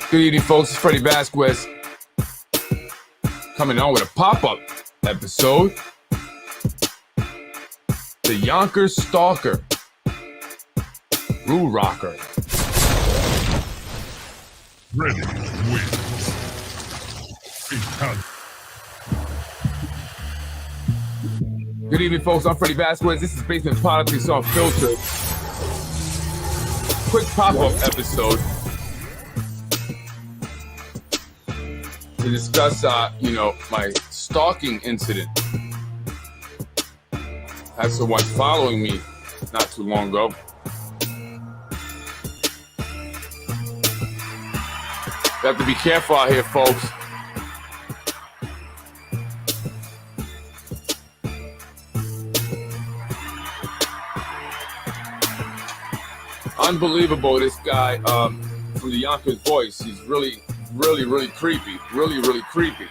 Good evening, folks. It's Freddie Vasquez coming on with a pop-up episode. The Yonkers Stalker. Rule Rocker. Ready to win. Good evening, folks. I'm Freddie Vasquez. This is Basement Politics Unfiltered. Quick pop-up episode to discuss, my stalking incident. I had someone following me not too long ago. You have to be careful out here, folks. Unbelievable, this guy from the Yonkers voice. He's really creepy. Really creepy.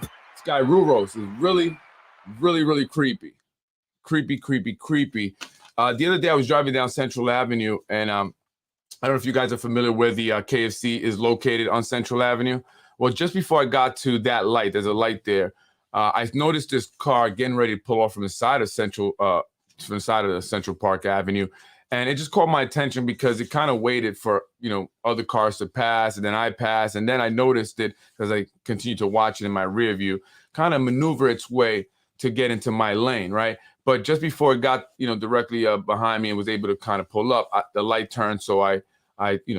This guy Ruros is really creepy. Creepy. The other day I was driving down Central Avenue, and I don't know if you guys are familiar where the KFC is located on Central Avenue. Well, just before I got to that light, there's a light there. I noticed this car getting ready to pull off from the side of the Central Park Avenue. And it just caught my attention because it kind of waited for, other cars to pass, and then I passed. And then I noticed it, because I continued to watch it in my rear view, kind of maneuver its way to get into my lane, right? But just before it got, directly behind me and was able to kind of pull up, the light turned, so I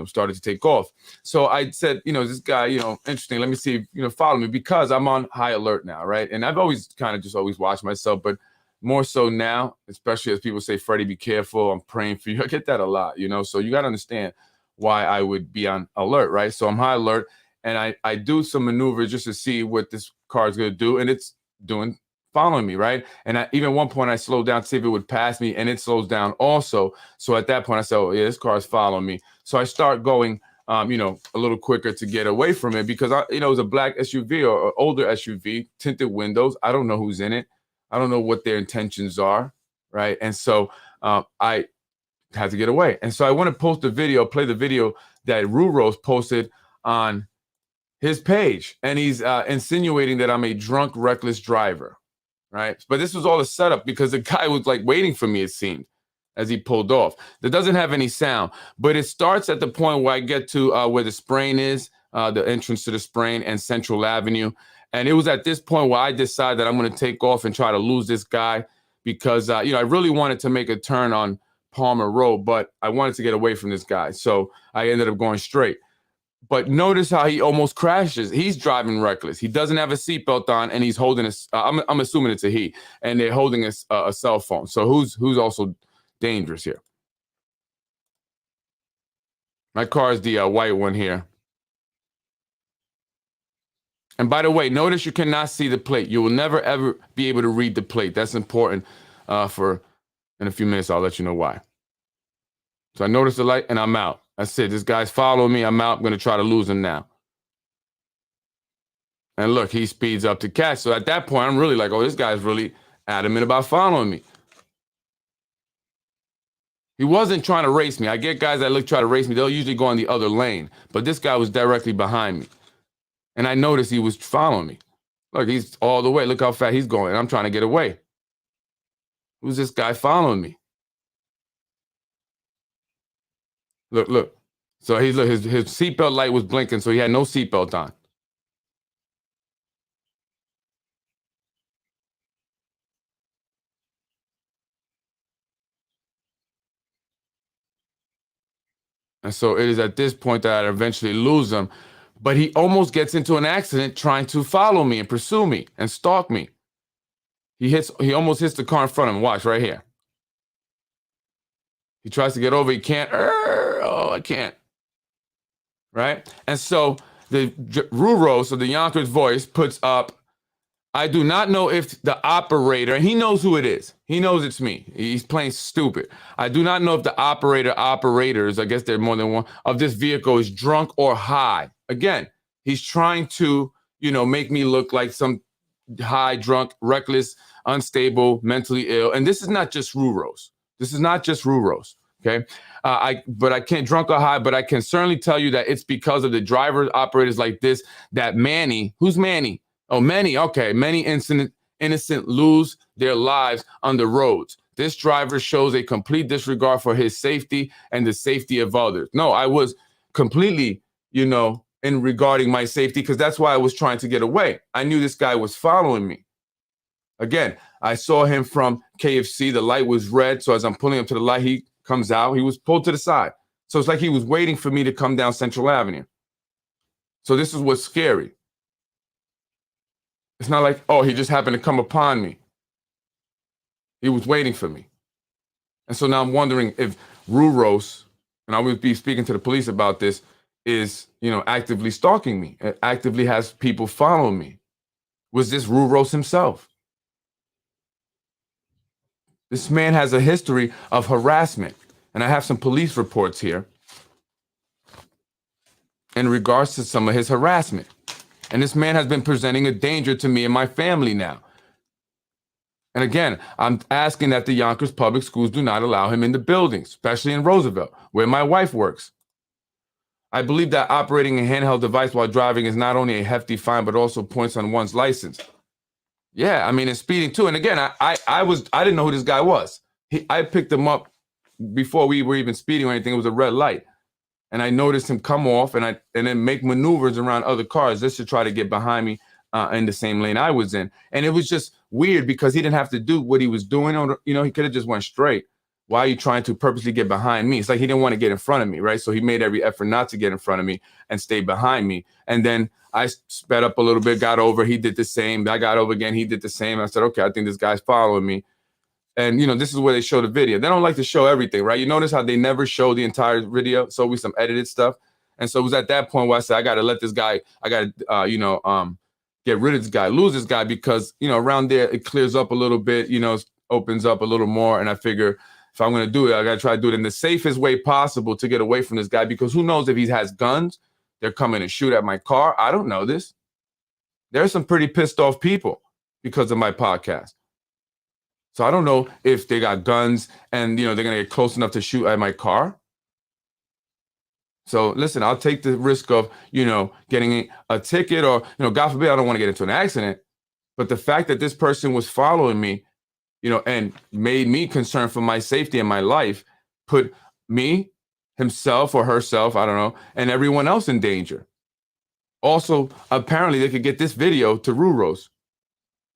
started to take off. So I said, this guy, interesting, let me see if, follow me, because I'm on high alert now, right? And I've always kind of always watched myself, but more so now, especially as people say, Freddie, be careful, I'm praying for you. I get that a lot, so you got to understand why I would be on alert, right? So I'm high alert, and I do some maneuvers just to see what this car is going to do, and it's following me, right? And even at one point I slowed down to see if it would pass me, and it slows down also. So at that point I said, oh yeah, this car is following me. So I start going, a little quicker to get away from it, because it was a black SUV or older SUV, tinted windows. I don't know who's in it. I don't know what their intentions are, right? And so I had to get away. And so I want to play the video that Ruros posted on his page. And he's insinuating that I'm a drunk, reckless driver, right? But this was all a setup, because the guy was like waiting for me, it seemed, as he pulled off. That doesn't have any sound, but it starts at the point where I get to where the Sprain is, the entrance to the Sprain and Central Avenue. And it was at this point where I decided that I'm going to take off and try to lose this guy, because, I really wanted to make a turn on Palmer Road, but I wanted to get away from this guy. So I ended up going straight. But notice how he almost crashes. He's driving reckless. He doesn't have a seatbelt on, and he's holding I'm assuming it's a he, and they're holding a cell phone. So who's also dangerous here? My car is the white one here. And by the way, notice you cannot see the plate. You will never, ever be able to read the plate. That's important in a few minutes, I'll let you know why. So I noticed the light, and I'm out. That's it. This guy's following me. I'm out. I'm going to try to lose him now. And look, he speeds up to catch. So at that point, I'm really like, oh, this guy's really adamant about following me. He wasn't trying to race me. I get guys that try to race me. They'll usually go on the other lane. But this guy was directly behind me. And I noticed he was following me. Look, he's all the way. Look how fast he's going. And I'm trying to get away. Who's this guy following me? Look. So his seatbelt light was blinking, so he had no seatbelt on. And so it is at this point that I eventually lose him. But he almost gets into an accident trying to follow me and pursue me and stalk me. He almost hits the car in front of him. Watch right here. He tries to get over. He can't. Oh, I can't. Right? And so the Ruros, or the Yonkers voice, puts up, I do not know if the operator, and he knows who it is. He knows it's me. He's playing stupid. I do not know if the operators, I guess there are more than one, of this vehicle is drunk or high. Again, he's trying to, make me look like some high, drunk, reckless, unstable, mentally ill. And this is not just Ruros. Okay. But I can't drunk or high, but I can certainly tell you that it's because of the driver operators like this that Manny, who's Manny? Oh, many. Okay. Many innocent lose their lives on the roads. This driver shows a complete disregard for his safety and the safety of others. No, I was completely, in regarding my safety, because that's why I was trying to get away. I knew this guy was following me. Again, I saw him from KFC. The light was red. So as I'm pulling up to the light, he comes out. He was pulled to the side. So it's like he was waiting for me to come down Central Avenue. So this is what's scary. It's not like, oh, he just happened to come upon me. He was waiting for me. And so now I'm wondering if Ruros, and I will be speaking to the police about this, is, actively stalking me, actively has people following me. Was this Ruros himself? This man has a history of harassment, and I have some police reports here in regards to some of his harassment. And this man has been presenting a danger to me and my family now. And again, I'm asking that the Yonkers public schools do not allow him in the buildings, especially in Roosevelt, where my wife works. I believe that operating a handheld device while driving is not only a hefty fine, but also points on one's license. Yeah, I mean, it's speeding too. And again, I didn't know who this guy was. I picked him up before we were even speeding or anything. It was a red light. And I noticed him come off and then make maneuvers around other cars just to try to get behind me in the same lane I was in. And it was just weird because he didn't have to do what he was doing. Or, he could have just went straight. Why are you trying to purposely get behind me? It's like he didn't want to get in front of me, right? So he made every effort not to get in front of me and stay behind me. And then I sped up a little bit, got over. He did the same. I got over again. He did the same. I said, okay, I think this guy's following me. And, this is where they show the video. They don't like to show everything, right? You notice how they never show the entire video. It's always some edited stuff. And so it was at that point where I said, I got to let this guy, get rid of this guy, lose this guy, because, around there, it clears up a little bit, opens up a little more. And I figure if I'm going to do it, I got to try to do it in the safest way possible to get away from this guy, because who knows if he has guns, they're coming to shoot at my car. I don't know this. There's some pretty pissed off people because of my podcast. So I don't know if they got guns and, they're going to get close enough to shoot at my car. So listen, I'll take the risk of, getting a ticket or, God forbid, I don't want to get into an accident. But the fact that this person was following me, and made me concerned for my safety and my life, put me, himself or herself, I don't know, and everyone else in danger. Also, apparently they could get this video to Ruros,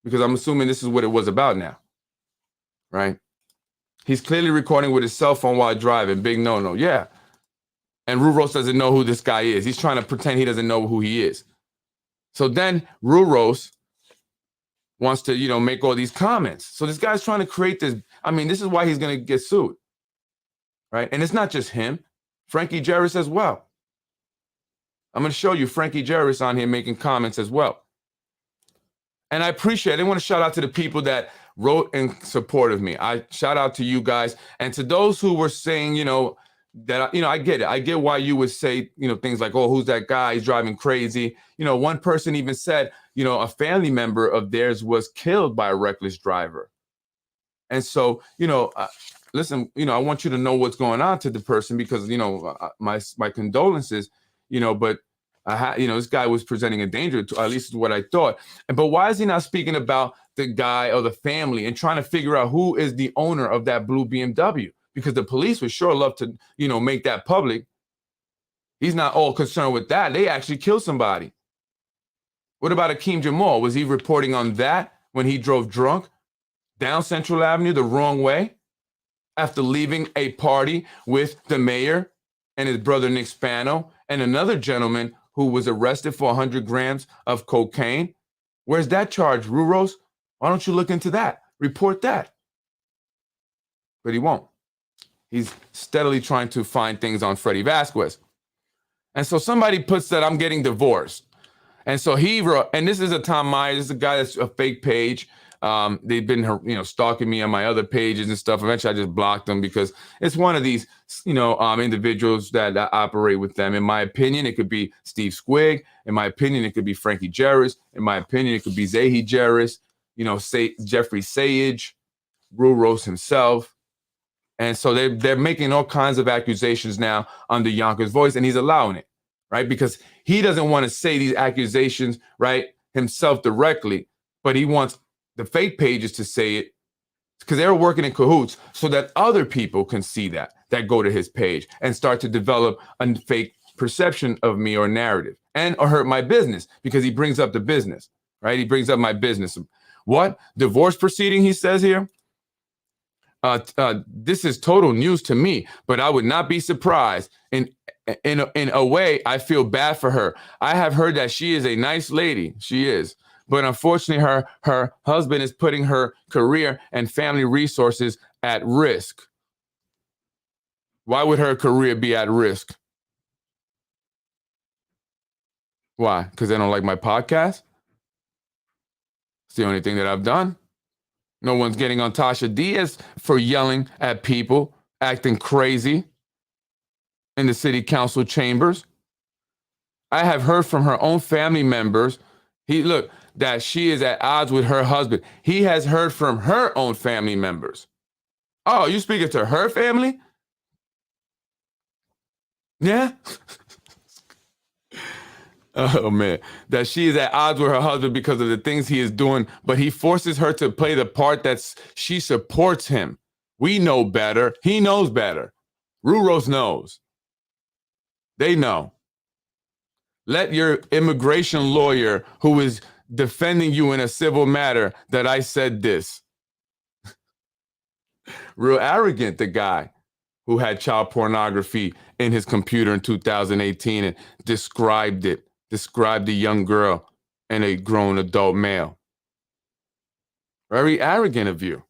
because I'm assuming this is what it was about now, right? He's clearly recording with his cell phone while driving. Big no-no. Yeah. And Ruros doesn't know who this guy is. He's trying to pretend he doesn't know who he is. So then Ruros wants to, make all these comments. So this guy's trying to create this. I mean, this is why he's going to get sued, right? And it's not just him. Frankie Jarris as well. I'm going to show you Frankie Jarris on here making comments as well. And I appreciate it. I want to shout out to the people that wrote in support of me. I shout out to you guys. And to those who were saying, that, I get it. I get why you would say, things like, oh, who's that guy? He's driving crazy. One person even said, a family member of theirs was killed by a reckless driver. And so, listen, I want you to know what's going on to the person, because, my condolences, but this guy was presenting a danger to, at least what I thought. But why is he not speaking about the guy or the family and trying to figure out who is the owner of that blue BMW? Because the police would sure love to, make that public. He's not all concerned with that. They actually killed somebody. What about Akeem Jamal? Was he reporting on that when he drove drunk down Central Avenue the wrong way after leaving a party with the mayor and his brother Nick Spano and another gentleman who was arrested for 100 grams of cocaine? Where's that charge, Ruros? Why don't you look into that? Report that. But he won't. He's steadily trying to find things on Freddie Vasquez. And so somebody puts that I'm getting divorced. And so he wrote, and this is a Tom Myers, this is a guy that's a fake page. They've been, stalking me on my other pages and stuff. Eventually I just blocked them because it's one of these, individuals that operate with them. In my opinion, it could be Steve Squig. In my opinion, it could be Frankie Jarris. In my opinion, it could be Zahi Jarris, Jeffrey Sayage, Ruros himself. And so they're making all kinds of accusations now under Yonkers' voice, and he's allowing it, right? Because he doesn't want to say these accusations, right, himself directly, but he wants the fake pages to say it because they're working in cahoots so that other people can see that go to his page and start to develop a fake perception of me or narrative or hurt my business because he brings up the business, right? He brings up my business. What? Divorce proceeding, he says here? This is total news to me, but I would not be surprised. In a way, I feel bad for her. I have heard that she is a nice lady. She is. But unfortunately, her husband is putting her career and family resources at risk. Why would her career be at risk? Why? Because they don't like my podcast? It's the only thing that I've done. No one's getting on Tasha Diaz for yelling at people, acting crazy in the city council chambers. I have heard from her own family members, that she is at odds with her husband. He has heard from her own family members. Oh, you speaking to her family? Yeah? Oh, man. That she is at odds with her husband because of the things he is doing, but he forces her to play the part that she supports him. We know better. He knows better. Ruros knows. They know. Let your immigration lawyer who is defending you in a civil matter that I said this. Real arrogant, the guy who had child pornography in his computer in 2018 and described the young girl and a grown adult male. Very arrogant of you.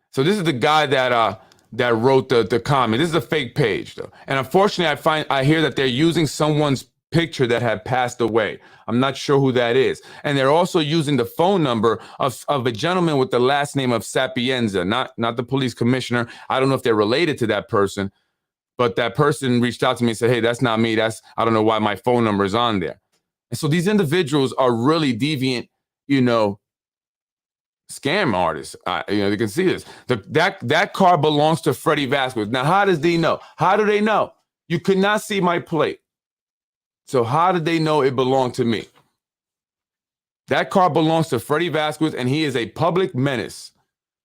So this is the guy that wrote the comment. This is a fake page, though. And unfortunately, I hear that they're using someone's picture that had passed away. I'm not sure who that is. And they're also using the phone number of a gentleman with the last name of Sapienza, not the police commissioner. I don't know if they're related to that person, but that person reached out to me and said, hey, that's not me. I don't know why my phone number is on there. And so these individuals are really deviant, scam artists. They can see this. That car belongs to Freddie Vasquez. Now, how does he know? How do they know? You could not see my plate. So how did they know it belonged to me? That car belongs to Freddie Vasquez, and he is a public menace.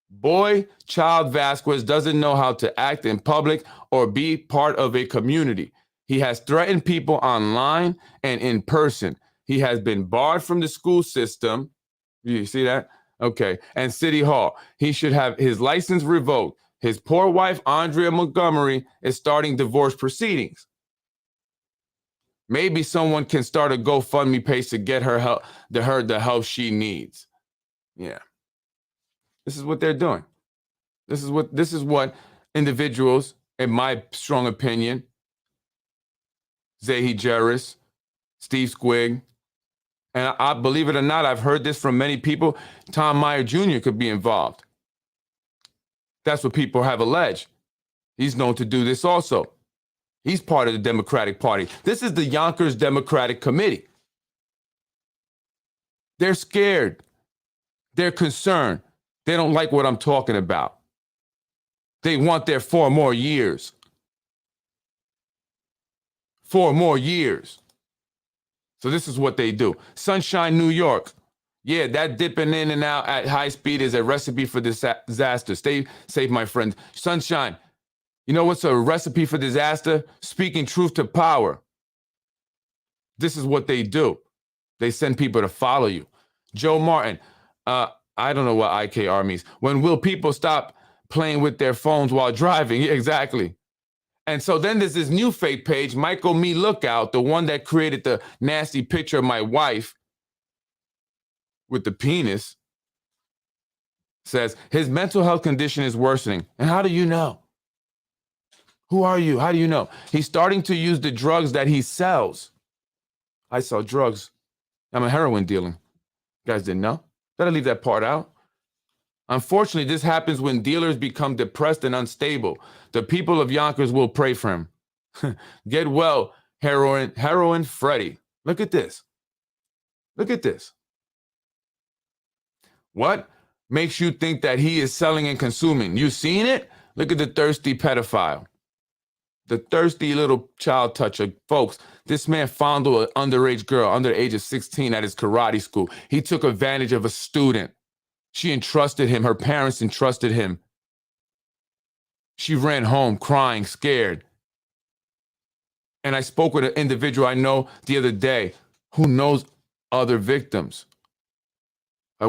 Boy, Child Vasquez doesn't know how to act in public or be part of a community. He has threatened people online and in person. He has been barred from the school system. You see that? Okay. And City Hall. He should have his license revoked. His poor wife, Andrea Montgomery, is starting divorce proceedings. Maybe someone can start a GoFundMe page to get her the help she needs. Yeah. This is what they're doing. This is what individuals, in my strong opinion, Zahi Jerris, Steve Squig, and I believe it or not, I've heard this from many people, Tom Meyer Jr. could be involved. That's what people have alleged. He's known to do this also. He's part of the Democratic Party. This is the Yonkers Democratic Committee. They're scared. They're concerned. They don't like what I'm talking about. They want their 4 more years. 4 more years. So this is what they do. Sunshine, New York. Yeah, that dipping in and out at high speed is a recipe for disaster. Stay safe, my friend. Sunshine. You know what's a recipe for disaster? Speaking truth to power. This is what they do. They send people to follow you. Joe Martin, I don't know what IKR means. When will people stop playing with their phones while driving? Yeah, exactly. And so then there's this new fake page, Michael Me Lookout, the one that created the nasty picture of my wife with the penis, says his mental health condition is worsening. And how do you know? Who are you? How do you know? He's starting to use the drugs that he sells. I sell drugs. I'm a heroin dealer. You guys didn't know? Gotta leave that part out. Unfortunately, this happens when dealers become depressed and unstable. The people of Yonkers will pray for him. Get well, heroin Freddy. Look at this. Look at this. What? makes you think that he is selling and consuming. You seen it? Look at the thirsty pedophile. The thirsty little child toucher. Folks, this man fondled an underage girl under the age of 16 at his karate school. He took advantage of a student. She entrusted him. Her parents entrusted him. She ran home crying, scared. And I spoke with an individual I know the other day who knows other victims. I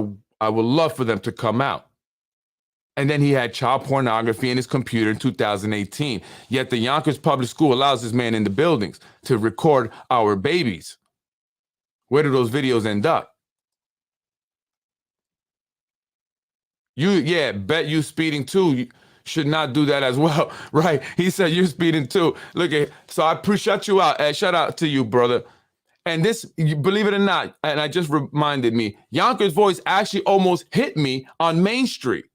would love for them to come out. And then he had child pornography in his computer in 2018. Yet the Yonkers Public School allows this man in the buildings to record our babies. Where do those videos end up? Bet you speeding too. You should not do that as well, right? He said you're speeding too. Look at, so I shut you out. Shout out to you, brother. And this, believe it or not, and I just reminded me, Yonkers Voice actually almost hit me on Main Street.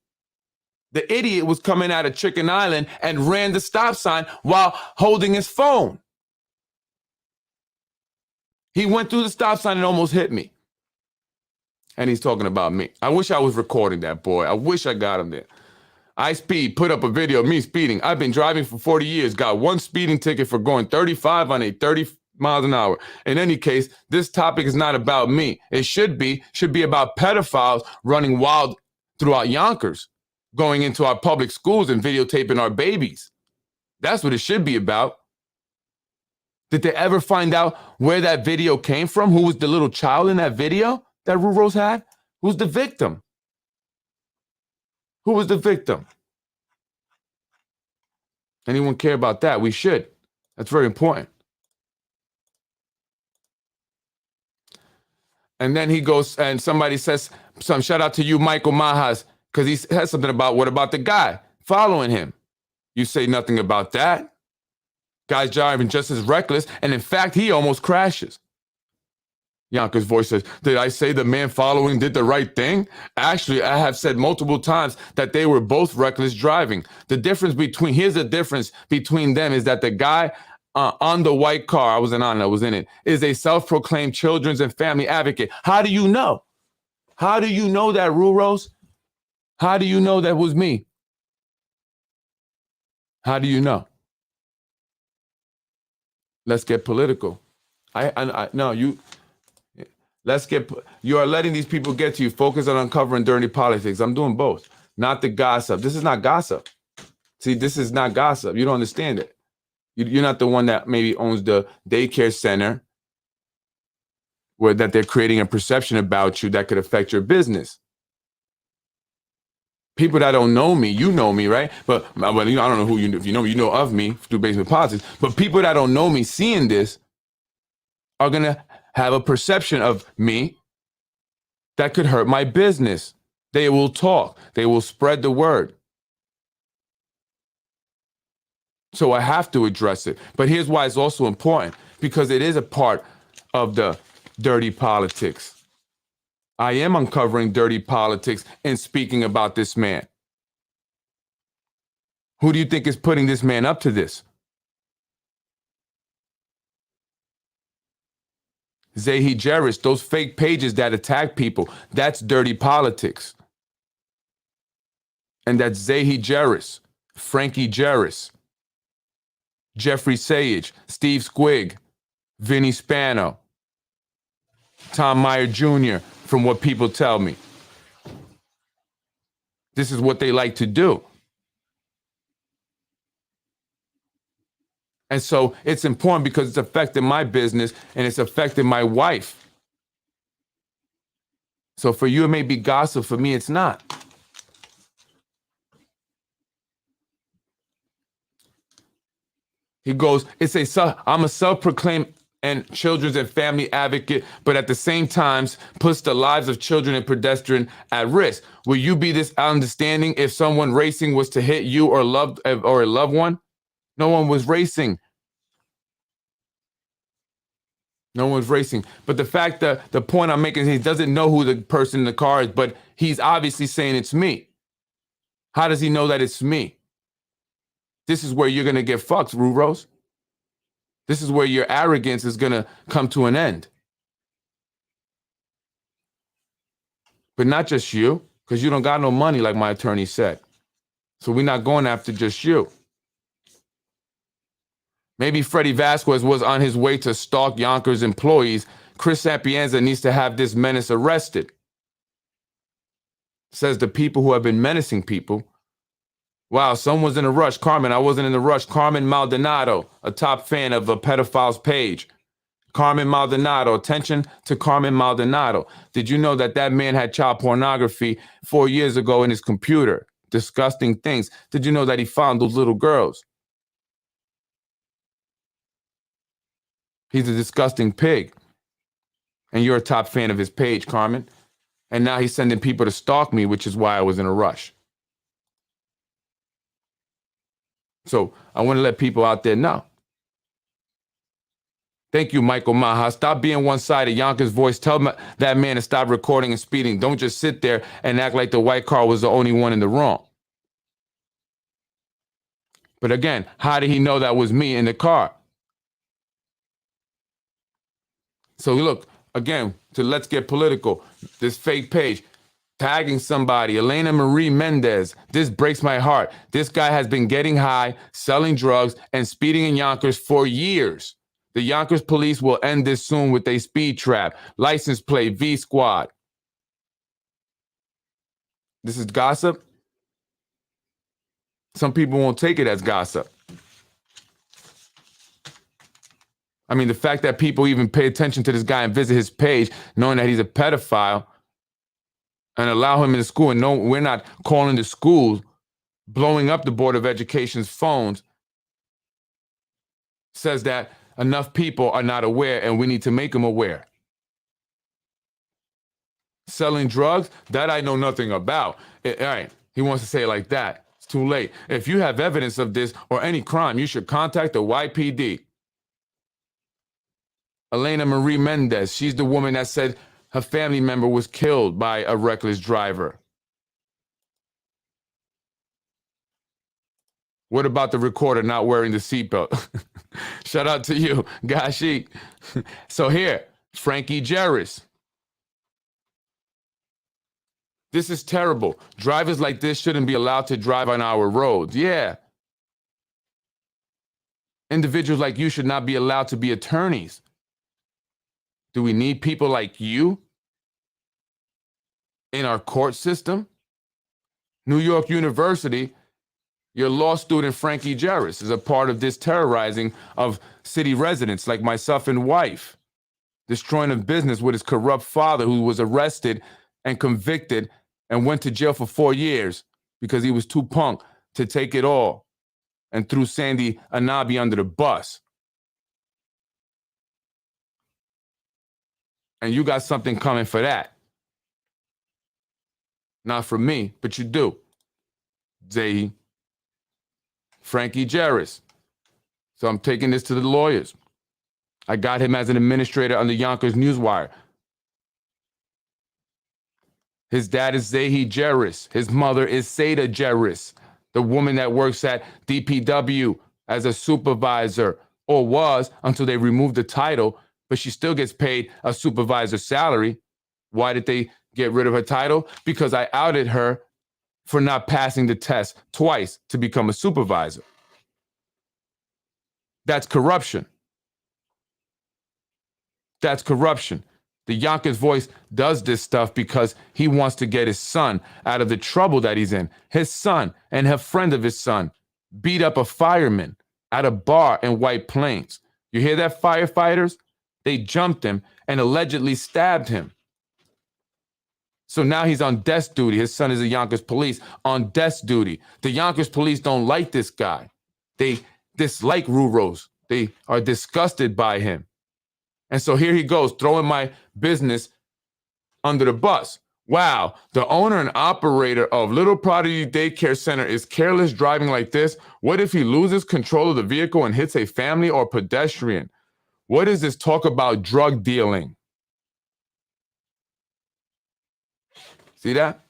The idiot was coming out of Chicken Island and ran the stop sign while holding his phone. He went through the stop sign and almost hit me. And he's talking about me. I wish I was recording that, boy. I wish I got him there. I speed, put up a video of me speeding. I've been driving for 40 years, got one speeding ticket for going 35 on a 30 miles an hour. In any case, this topic is not about me. It should be about pedophiles running wild throughout Yonkers, going into our public schools and videotaping our babies. That's what it should be about. Did they ever find out where that video came from? Who was the little child in that video that Rurose had? Who's the victim? Who was the victim? Anyone care about that? We should. That's very important. And then he goes, and somebody says, some shout out to you, Michael Majas, because he has something about, what about the guy following him? You say nothing about that. Guy's driving just as reckless, and in fact, he almost crashes. Yonkers Voice says, did I say the man following did the right thing? Actually, I have said multiple times that they were both reckless driving. Here's the difference between them is that the guy on the white car, I was in it, is a self-proclaimed children's and family advocate. How do you know? How do you know that, Rurose? How do you know that was me? How do you know? Let's get political. You are letting these people get to you. Focus on uncovering dirty politics. I'm doing both, not the gossip. This is not gossip. See, this is not gossip. You don't understand it. You're not the one that maybe owns the daycare center that they're creating a perception about you that could affect your business. People that don't know me, you know me, right? But I don't know who you know. If you know me, you know of me through Basement Politics. But people that don't know me seeing this are going to have a perception of me that could hurt my business. They will talk. They will spread the word. So I have to address it. But here's why it's also important, because it is a part of the dirty politics. I am uncovering dirty politics and speaking about this man. Who do you think is putting this man up to this? Zahi Jerris, those fake pages that attack people, that's dirty politics. And that's Zahi Jerris, Frankie Jerris, Jeffrey Sage, Steve Squig, Vinny Spano, Tom Meyer Jr., from what people tell me. This is what they like to do. And so it's important because it's affecting my business and it's affecting my wife. So for you, it may be gossip. For me, it's not. He goes, I'm a self-proclaimed and children's and family advocate, but at the same time puts the lives of children and pedestrians at risk. Will you be this understanding if someone racing was to hit you or a loved one? No one was racing. No one's racing. But the fact that the point I'm making is he doesn't know who the person in the car is, but he's obviously saying it's me. How does he know that it's me? This is where you're going to get fucked, Rurose. This is where your arrogance is going to come to an end. But not just you. because you don't got no money, like my attorney said. So we're not going after just you. Maybe Freddie Vasquez was on his way to stalk Yonkers employees. Chris Sapienza needs to have this menace arrested. Says the people who have been menacing people. Wow, someone's in a rush. Carmen, I wasn't in the rush. Carmen Maldonado, a top fan of a pedophile's page. Carmen Maldonado, attention to Carmen Maldonado. Did you know that that man had child pornography 4 years ago in his computer? Disgusting things. Did you know that he found those little girls? He's a disgusting pig. And you're a top fan of his page, Carmen. And now he's sending people to stalk me, which is why I was in a rush. So I want to let people out there know. Thank you, Michael Maha. Stop being one-sided. Yonkers voice. Tell that man to stop recording and speeding. Don't just sit there and act like the white car was the only one in the wrong. But again, how did he know that was me in the car? So look, again, to let's get political, this fake page, tagging somebody, Elena Marie Mendez. This breaks my heart. This guy has been getting high, selling drugs, and speeding in Yonkers for years. The Yonkers police will end this soon with a speed trap. License plate, V Squad. This is gossip. Some people won't take it as gossip. I mean, the fact that people even pay attention to this guy and visit his page, knowing that he's a pedophile, and allow him in the school, and no, we're not calling the schools, blowing up the Board of Education's phones, says that enough people are not aware, and we need to make them aware. Selling drugs, that I know nothing about. All right, he wants to say it like that. It's too late. If you have evidence of this or any crime, you should contact the YPD. Elena Marie Mendez, she's the woman that said her family member was killed by a reckless driver. What about the recorder not wearing the seatbelt? Shout out to you, Gashi. So here, Frankie Jarris. This is terrible. Drivers like this shouldn't be allowed to drive on our roads. Yeah. Individuals like you should not be allowed to be attorneys. Do we need people like you in our court system? New York University, your law student Frankie Jarris is a part of this terrorizing of city residents like myself and wife, destroying of business with his corrupt father who was arrested and convicted and went to jail for 4 years because he was too punk to take it all and threw Sandy Anabi under the bus. And you got something coming for that. Not from me, but you do. Zahi. Frankie Jarris. So I'm taking this to the lawyers. I got him as an administrator on the Yonkers Newswire. His dad is Zahi Jarris. His mother is Seda Jarris, the woman that works at DPW as a supervisor, or was until they removed the title, but she still gets paid a supervisor salary. Why did they get rid of her title? Because I outed her for not passing the test twice to become a supervisor. That's corruption. That's corruption. The Yonkers voice does this stuff because he wants to get his son out of the trouble that he's in. His son and a friend of his son beat up a fireman at a bar in White Plains. You hear that, firefighters? They jumped him and allegedly stabbed him. So now he's on desk duty. His son is a Yonkers police on desk duty. The Yonkers police don't like this guy. They dislike Ruros. They are disgusted by him. And so here he goes, throwing my business under the bus. Wow, the owner and operator of Little Prodigy Daycare Center is careless driving like this. What if he loses control of the vehicle and hits a family or pedestrian? What is this talk about drug dealing? See that?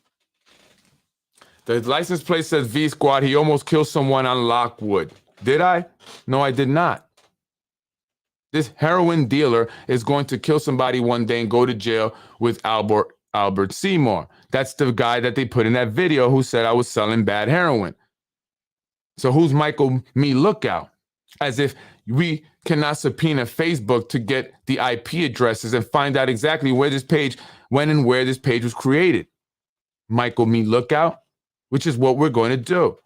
The license plate says V Squad. He almost killed someone on Lockwood. Did I? No, I did not. This heroin dealer is going to kill somebody one day and go to jail with Albert Albert Seymour. That's the guy that they put in that video who said I was selling bad heroin. So who's Michael Me Lookout? As if we cannot subpoena Facebook to get the IP addresses and find out exactly where this page, when and where this page was created. Michael Me Lookout, which is what we're going to do.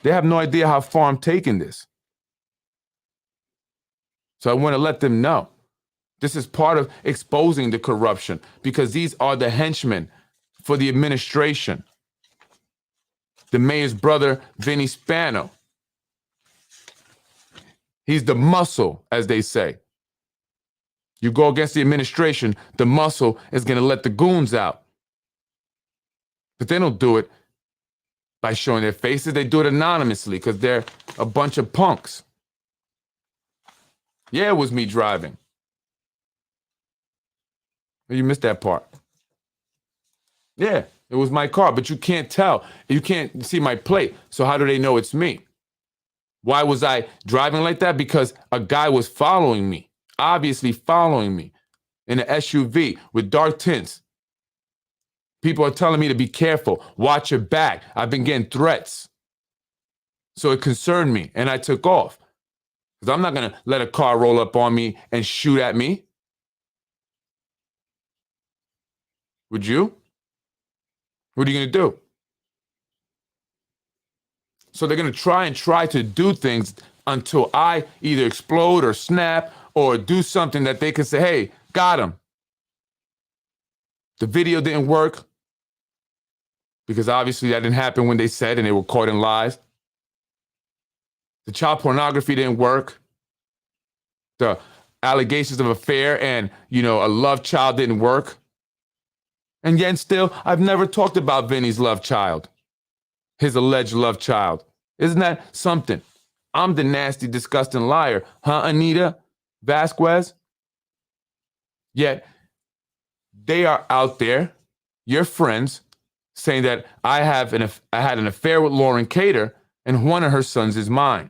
They have no idea how far I'm taking this. So I want to let them know. This is part of exposing the corruption because these are the henchmen for the administration. The mayor's brother, Vinny Spano. He's the muscle, as they say. You go against the administration, the muscle is going to let the goons out. But they don't do it by showing their faces. They do it anonymously because they're a bunch of punks. Yeah, it was me driving. You missed that part. Yeah, it was my car, but you can't tell. You can't see my plate. So how do they know it's me? Why was I driving like that? Because a guy was following me, obviously following me in an SUV with dark tints. People are telling me to be careful, watch your back. I've been getting threats. So it concerned me and I took off. Because I'm not going to let a car roll up on me and shoot at me. Would you? What are you going to do? So they're going to try to do things until I either explode or snap or do something that they can say, hey, got him. The video didn't work because obviously that didn't happen when they said and they were caught in lies. The child pornography didn't work. The allegations of affair and, a love child didn't work. And yet still, I've never talked about Vinny's love child, his alleged love child. Isn't that something? I'm the nasty, disgusting liar. Huh, Anita Vasquez? Yet they are out there, your friends, saying that I had an affair with Lauren Cater and one of her sons is mine.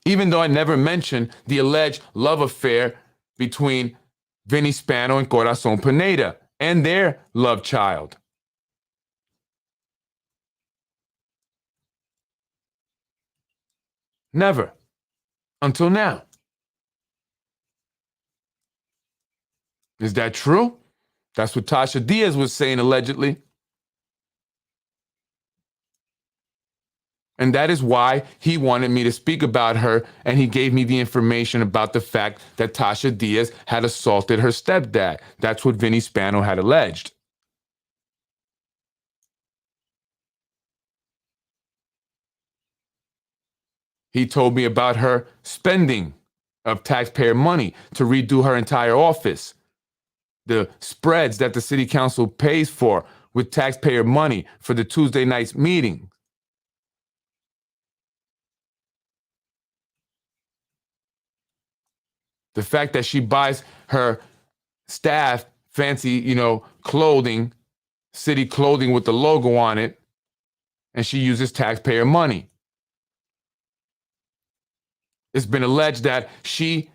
Even though I never mentioned the alleged love affair between Vinny Spano and Corazon Pineda and their love child. Never. Until now. Is that true? That's what Tasha Diaz was saying allegedly. And that is why he wanted me to speak about her, and he gave me the information about the fact that Tasha Diaz had assaulted her stepdad. That's what Vinny Spano had alleged. He told me about her spending of taxpayer money to redo her entire office. The spreads that the city council pays for with taxpayer money for the Tuesday night's meeting. The fact that she buys her staff fancy, clothing, city clothing with the logo on it, and she uses taxpayer money. It's been alleged that she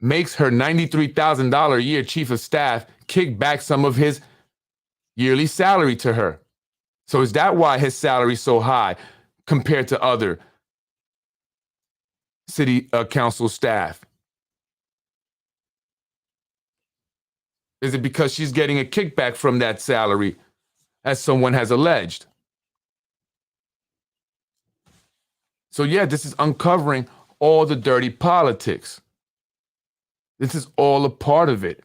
makes her $93,000 a year chief of staff kick back some of his yearly salary to her. So is that why his salary is so high compared to other city council staff? Is it because she's getting a kickback from that salary, as someone has alleged? So yeah, this is uncovering all the dirty politics. This is all a part of it.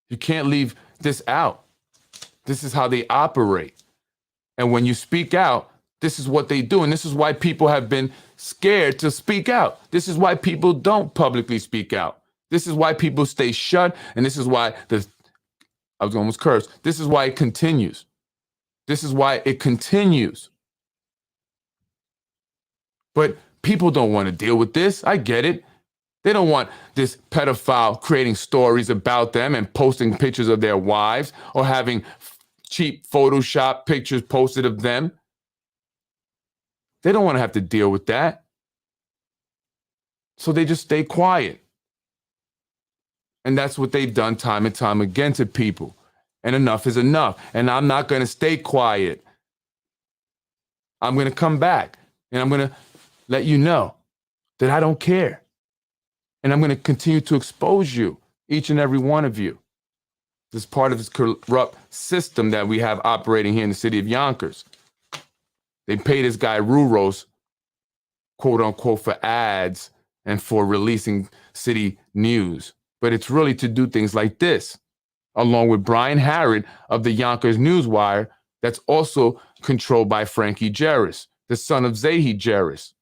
You can't leave this out. This is how they operate. And when you speak out, this is what they do. And this is why people have been scared to speak out. This is why people don't publicly speak out. This is why people stay shut. And this is why I was almost cursed. This is why it continues. This is why it continues. But people don't want to deal with this. I get it. They don't want this pedophile creating stories about them and posting pictures of their wives or having cheap Photoshop pictures posted of them. They don't want to have to deal with that. So they just stay quiet. And that's what they've done time and time again to people. And enough is enough. And I'm not going to stay quiet. I'm going to come back and I'm going to let you know that I don't care. And I'm going to continue to expose you, each and every one of you. This is part of this corrupt system that we have operating here in the city of Yonkers. They pay this guy Ruros, quote unquote, for ads and for releasing city news. But it's really to do things like this, along with Brian Harrod of the Yonkers Newswire, that's also controlled by Frankie Jarris, the son of Zahi Jarris,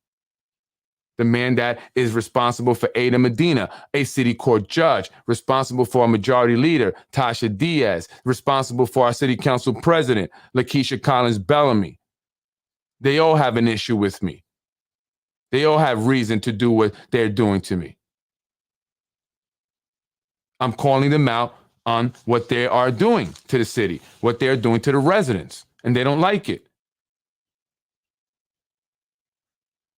the man that is responsible for Ada Medina, a city court judge, responsible for our majority leader, Tasha Diaz, responsible for our city council president, Lakeisha Collins Bellamy. They all have an issue with me. They all have reason to do what they're doing to me. I'm calling them out on what they are doing to the city, what they're doing to the residents, and they don't like it.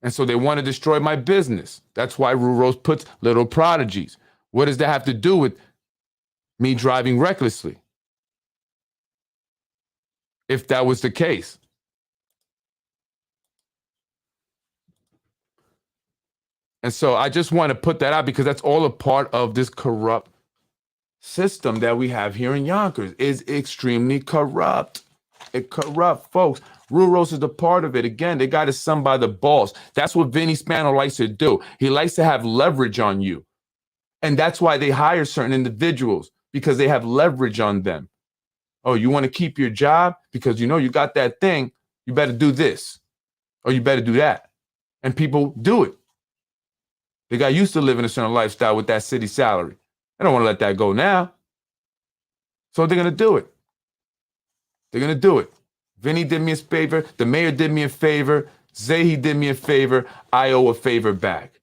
And so they want to destroy my business. That's why Ruros puts little prodigies. What does that have to do with me driving recklessly? If that was the case. And so I just want to put that out because that's all a part of this corrupt system that we have here in Yonkers. Is extremely corrupt. It corrupt, folks. Ruros is a part of it. Again, they got his son by the balls. That's what Vinny Spano likes to do. He likes to have leverage on you. And that's why they hire certain individuals, because they have leverage on them. Oh, you want to keep your job because you know you got that thing, you better do this or you better do that. And people do it. They got used to living a certain lifestyle with that city salary. They don't want to let that go now. So they're going to do it. They're going to do it. Vinny did me a favor. The mayor did me a favor. Zahi did me a favor. I owe a favor back.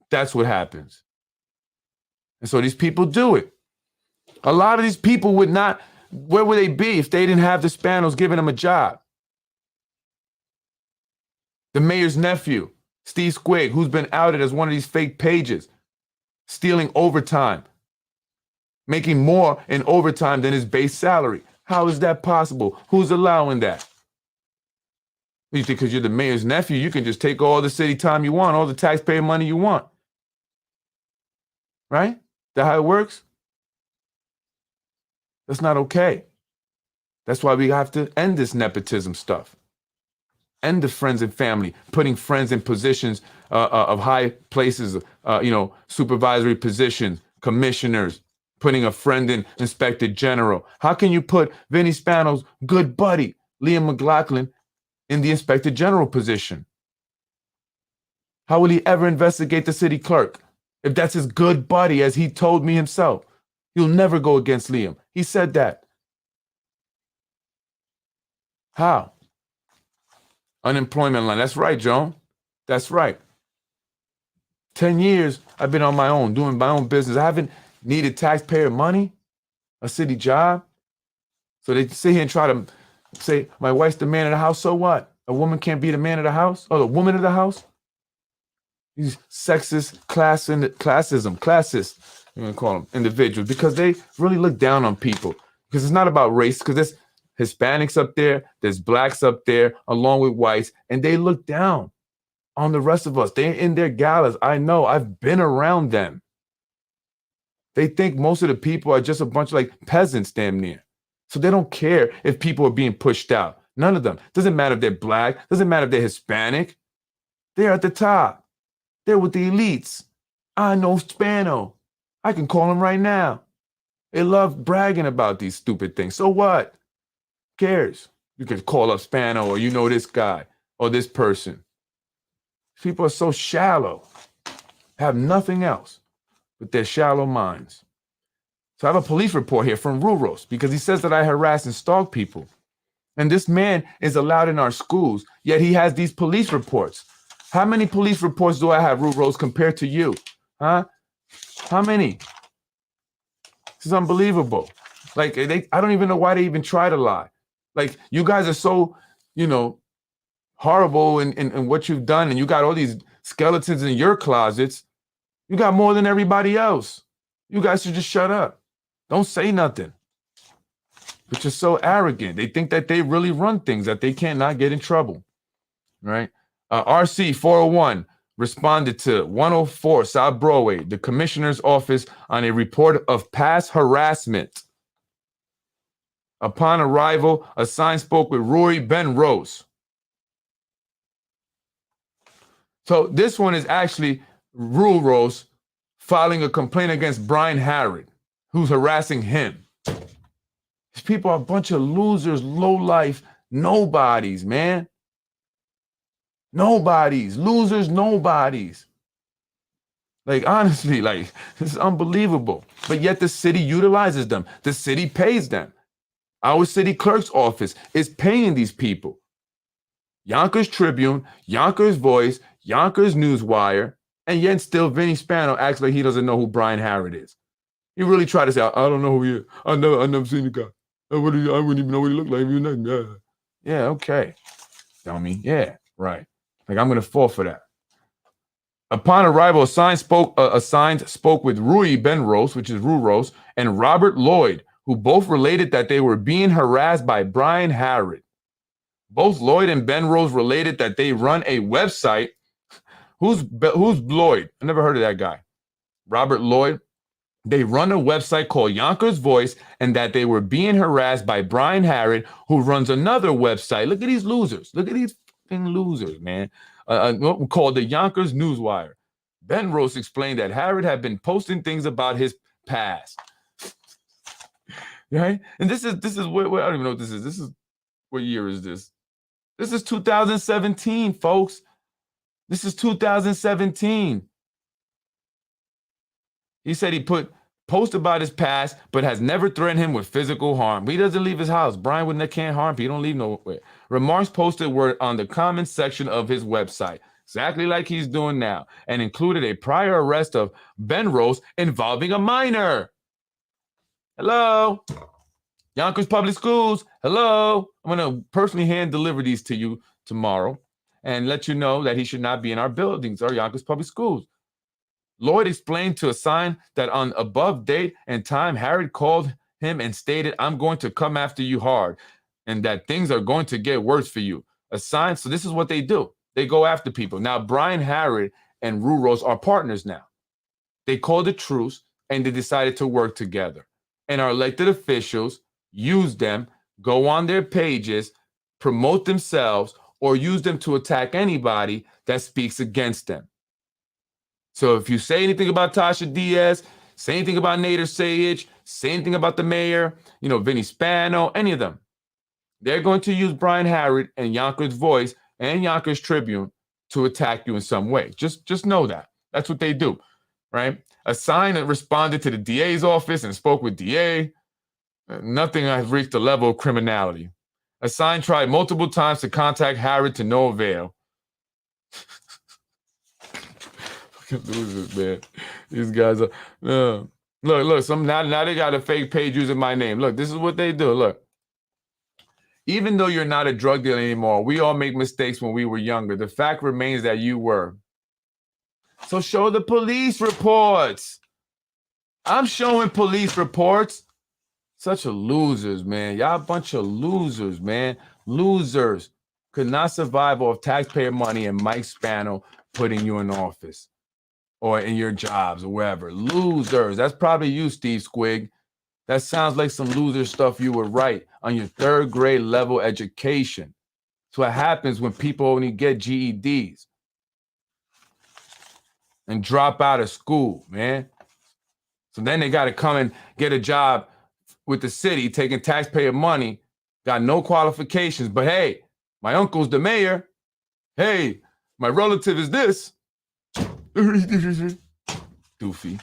That's what happens. And so these people do it. A lot of these people would not, where would they be if they didn't have the Spanos giving them a job? The mayor's nephew, Steve Squig, who's been outed as one of these fake pages, stealing overtime, making more in overtime than his base salary. How is that possible? Who's allowing that? You think because you're the mayor's nephew, you can just take all the city time you want, all the taxpayer money you want. Right? That how it works? That's not okay. That's why we have to end this nepotism stuff. End the friends and family, putting friends in positions of high places, supervisory positions, commissioners, putting a friend in inspector general. How can you put Vinny Spano's good buddy, Liam McLaughlin, in the inspector general position? How will he ever investigate the city clerk if that's his good buddy, as he told me himself? He'll never go against Liam. He said that. How? Unemployment line. That's right, Joan. That's right. 10 years I've been on my own, doing my own business. I haven't needed taxpayer money, a city job. So they sit here and try to say, my wife's the man of the house. So what? A woman can't be the man of the house? Oh, the woman of the house? These sexist, classist, you're going to call them individuals, because they really look down on people. Because it's not about race, because there's Hispanics up there, there's blacks up there, along with whites, and they look down on the rest of us. They're in their galas. I know. I've been around them. They think most of the people are just a bunch of like peasants damn near. So they don't care if people are being pushed out. None of them. Doesn't matter if they're black. Doesn't matter if they're Hispanic. They're at the top. They're with the elites. I know Spano. I can call them right now. They love bragging about these stupid things. So what? Who cares? You can call up Spano, or you know this guy or this person. People are so shallow, have nothing else but their shallow minds. So I have a police report here from Ruros because he says that I harass and stalk people. And this man is allowed in our schools, yet he has these police reports. How many police reports do I have, Ruros, compared to you? Huh? How many? This is unbelievable. Like, I don't even know why they even try to lie. Like, you guys are so, horrible in what you've done, and you got all these skeletons in your closets. You got more than everybody else. You guys should just shut up. Don't say nothing. But you're so arrogant. They think that they really run things, that they can't not get in trouble, right? RC 401 responded to 104 South Broadway, the commissioner's office, on a report of past harassment. Upon arrival, a sign spoke with Rory Ben Rose. So this one is actually Rule Rose filing a complaint against Brian Harrod, who's harassing him. These people are a bunch of losers, low life, nobodies, man. Nobodies, losers, nobodies. Like, honestly, like, this is unbelievable. But yet the city utilizes them. The city pays them. Our city clerk's office is paying these people. Yonkers Tribune, Yonkers Voice, Yonkers Newswire, and yet still Vinny Spano acts like he doesn't know who Brian Harrod is. He really tried to say, I don't know who he is. I never seen the guy. I wouldn't even know what he looked like. Yeah, okay. Dummy. Yeah, right. Like, I'm going to fall for that. Upon arrival, a sign spoke with Rui Benrose, which is Rose, and Robert Lloyd, who both related that they were being harassed by Brian Harrod. Both Lloyd and Benrose related that they run a website. Who's Lloyd? I never heard of that guy. Robert Lloyd. They run a website called Yonkers Voice, and that they were being harassed by Brian Harrod, who runs another website. Look at these losers. Look at these fucking losers, man. Called the Yonkers Newswire. Ben Rose explained that Harrod had been posting things about his past. Right? And this is what I don't even know what this is. This is, what year is this? This is 2017, folks. This is 2017. He said he post about his past, but has never threatened him with physical harm. He doesn't leave his house. Brian can't harm people. He don't leave nowhere. Remarks posted were on the comments section of his website, exactly like he's doing now, and included a prior arrest of Ben Rose involving a minor. Hello? Yonkers Public Schools. Hello? I'm going to personally hand deliver these to you tomorrow and let you know that he should not be in our buildings or Yonkers Public Schools. Lloyd explained to a sign that on above date and time, Harrod called him and stated, I'm going to come after you hard and that things are going to get worse for you. A sign. So this is what they do. They go after people. Now, Brian Harrod and Rue Rose are partners now. They called a truce and they decided to work together. And our elected officials use them, go on their pages, promote themselves, or use them to attack anybody that speaks against them. So if you say anything about Tasha Diaz, say anything about Nader Sayegh, say anything about the mayor, Vinny Spano, any of them, they're going to use Brian Harrod and Yonkers Voice and Yonkers Tribune to attack you in some way. Just know that. That's what they do, right? A sign that responded to the DA's office and spoke with DA. Nothing has reached the level of criminality. A sign tried multiple times to contact Harrod to no avail. Losers, man. These guys are look. Now they got a fake page using my name. Look, this is what they do. Look, even though you're not a drug dealer anymore, we all make mistakes when we were younger. The fact remains that you were. So show the police reports. I'm showing police reports. Such a losers, man. Y'all a bunch of losers, man. Losers could not survive off taxpayer money and Mike Spano putting you in office or in your jobs or wherever. Losers. That's probably you, Steve Squig. That sounds like some loser stuff you would write on your third grade level education. That's what happens when people only get GEDs and drop out of school, man. So then they got to come and get a job with the city, taking taxpayer money, got no qualifications. But hey, my uncle's the mayor. Hey, my relative is this. Doofy.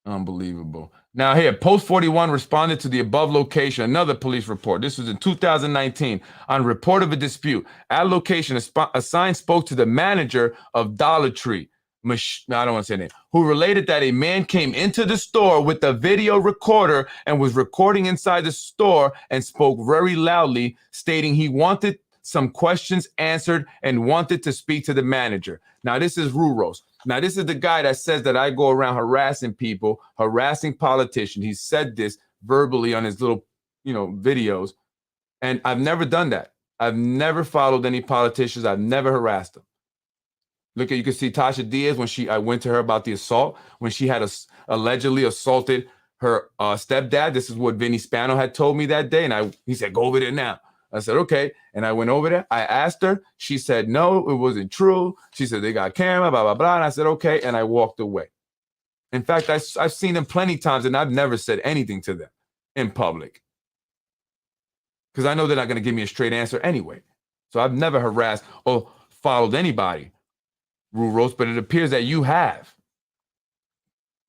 Unbelievable. Now here, Post 41 responded to the above location, another police report. This was in 2019 on report of a dispute. At location, a sign spoke to the manager of Dollar Tree. I don't want to say name, who related that a man came into the store with a video recorder and was recording inside the store and spoke very loudly, stating he wanted some questions answered and wanted to speak to the manager. Now, this is Ruros. Now, this is the guy that says that I go around harassing people, harassing politicians. He said this verbally on his little, videos. And I've never done that. I've never followed any politicians. I've never harassed them. Look at, you can see Tasha Diaz when I went to her about the assault, when she had allegedly assaulted her stepdad. This is what Vinny Spano had told me that day. And he said, go over there now. I said, okay. And I went over there. I asked her. She said, no, it wasn't true. She said, they got camera, blah, blah, blah. And I said, okay. And I walked away. In fact, I've seen them plenty of times and I've never said anything to them in public. Because I know they're not going to give me a straight answer anyway. So I've never harassed or followed anybody, Rule Roast, but it appears that you have.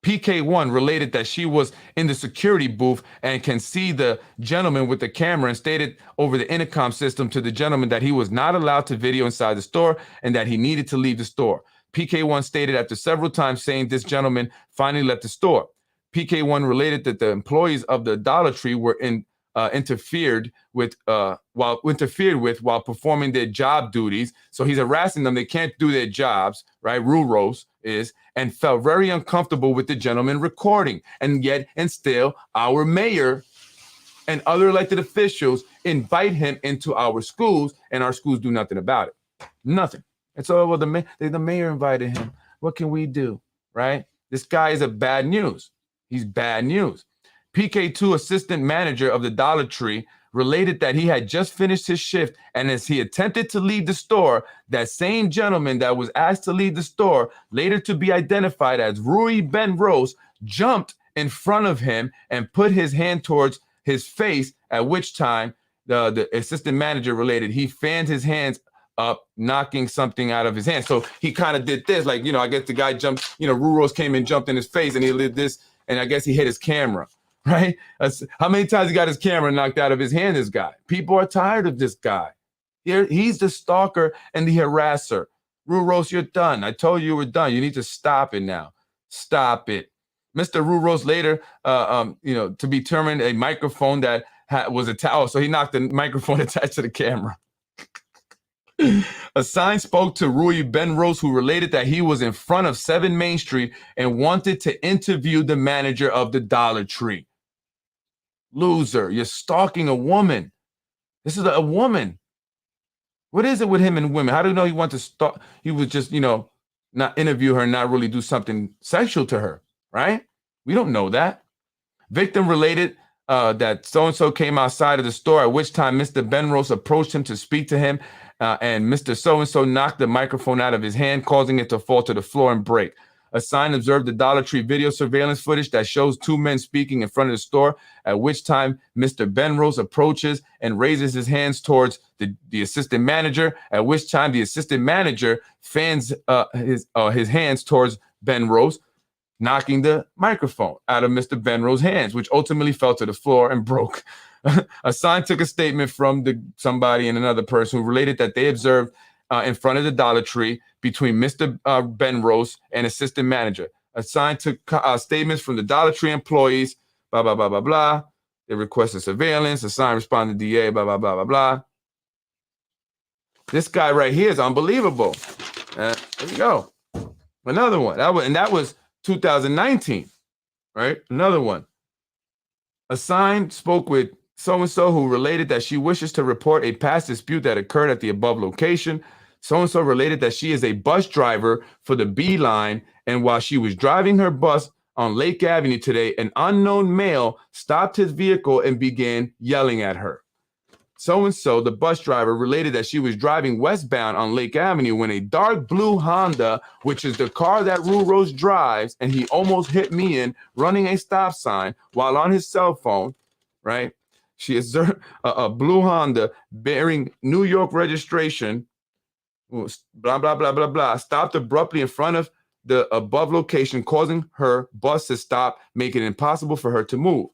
PK1 related that she was in the security booth and can see the gentleman with the camera and stated over the intercom system to the gentleman that he was not allowed to video inside the store and that he needed to leave the store. PK1 stated after several times saying this gentleman finally left the store. PK1 related that the employees of the Dollar Tree were interfered with while performing their job duties. So he's harassing them. They can't do their jobs, right? Rule Rose is, and felt very uncomfortable with the gentleman recording. And still our mayor and other elected officials invite him into our schools, and our schools do nothing about it. Nothing. And so, well, the mayor invited him. What can we do, right? This guy is a bad news. He's bad news. PK2 assistant manager of the Dollar Tree related that he had just finished his shift, and as he attempted to leave the store, that same gentleman that was asked to leave the store, later to be identified as Rui Ben Rose, jumped in front of him and put his hand towards his face, at which time the assistant manager related he fanned his hands up, knocking something out of his hand. So he kind of did this, like, I guess the guy jumped, Rue Rose came and jumped in his face, and he did this, and I guess he hit his camera. Right? How many times he got his camera knocked out of his hand, this guy? People are tired of this guy. He's the stalker and the harasser. Rue Rose, you're done. I told you were done. You need to stop it now. Stop it. Mr. Rue Rose later, to be determined a microphone that was attached. So he knocked the microphone attached to the camera. A sign spoke to Rui Ben Rose, who related that he was in front of 7 Main Street and wanted to interview the manager of the Dollar Tree. Loser, you're stalking a woman. This is a woman. What is it with him and women? How do you know he wants to stalk? He would just, not interview her, not really do something sexual to her, right? We don't know that. Victim related that so-and-so came outside of the store, at which time Mr. Ben Rose approached him to speak to him, and Mr. So-and-so knocked the microphone out of his hand, causing it to fall to the floor and break. A sign observed the Dollar Tree video surveillance footage that shows 2 men speaking in front of the store, at which time Mr. Ben Rose approaches and raises his hands towards the assistant manager, at which time the assistant manager fans his hands towards Ben Rose, knocking the microphone out of Mr. Ben Rose's hands, which ultimately fell to the floor and broke. A sign took a statement from somebody and another person who related that they observed in front of the Dollar Tree between Mr. Ben Rose and assistant manager. A sign took statements from the Dollar Tree employees, blah, blah, blah, blah, blah. They requested surveillance. A sign responded to DA, blah, blah, blah, blah, blah. This guy right here is unbelievable. There you go. Another one. That was 2019, right? Another one. A sign spoke with so-and-so who related that she wishes to report a past dispute that occurred at the above location. So-and-so related that she is a bus driver for the B line, and while she was driving her bus on Lake Avenue today, an unknown male stopped his vehicle and began yelling at her. So-and-so, the bus driver, related that she was driving westbound on Lake Avenue when a dark blue Honda, which is the car that Rue Rose drives, and he almost hit me in running a stop sign while on his cell phone, right? She observed a blue Honda bearing New York registration, blah, blah, blah, blah, blah, stopped abruptly in front of the above location, causing her bus to stop, making it impossible for her to move.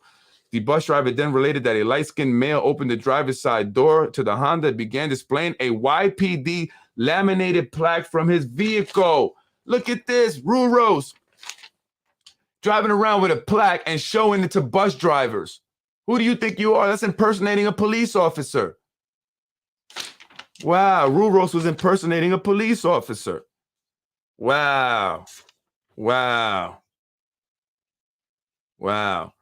The bus driver then related that a light-skinned male opened the driver's side door to the Honda and began displaying a YPD laminated plaque from his vehicle. Look at this, Rue Rose driving around with a plaque and showing it to bus drivers. Who do you think you are? That's impersonating a police officer. Wow, Rue Rose was impersonating a police officer. Wow. Wow. Wow.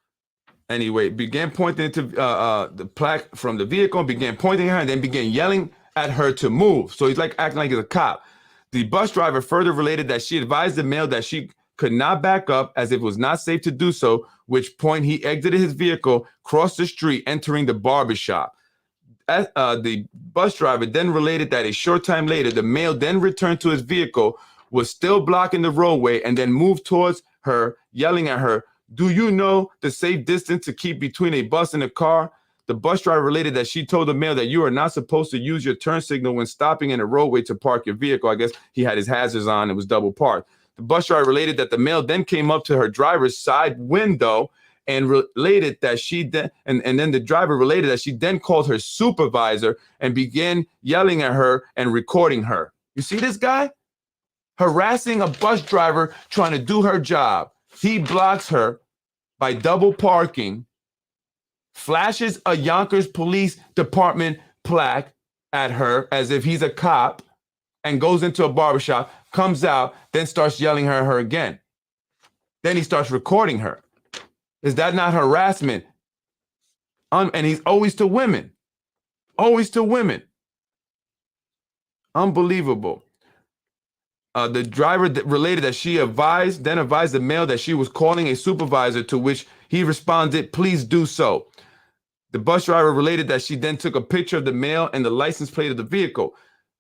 Anyway, began pointing to the plaque from the vehicle, and began pointing at her, and then began yelling at her to move. So he's like acting like he's a cop. The bus driver further related that she advised the male that she could not back up as it was not safe to do so, which point he exited his vehicle, crossed the street, entering the barbershop. The bus driver then related that a short time later, the male then returned to his vehicle, was still blocking the roadway, and then moved towards her, yelling at her, "Do you know the safe distance to keep between a bus and a car?" The bus driver related that she told the male that you are not supposed to use your turn signal when stopping in a roadway to park your vehicle. I guess he had his hazards on. It was double parked. The bus driver related that the male then came up to her driver's side window and related that she then, and then the driver related that she then called her supervisor and began yelling at her and recording her. You see this guy? Harassing a bus driver trying to do her job. He blocks her by double parking, flashes a Yonkers Police Department plaque at her as if he's a cop, and goes into a barbershop, comes out, then starts yelling at her again. Then he starts recording her. Is that not harassment? And he's always to women. Always to women. Unbelievable. The driver related that she advised the male that she was calling a supervisor, to which he responded, "Please do so." The bus driver related that she then took a picture of the male and the license plate of the vehicle.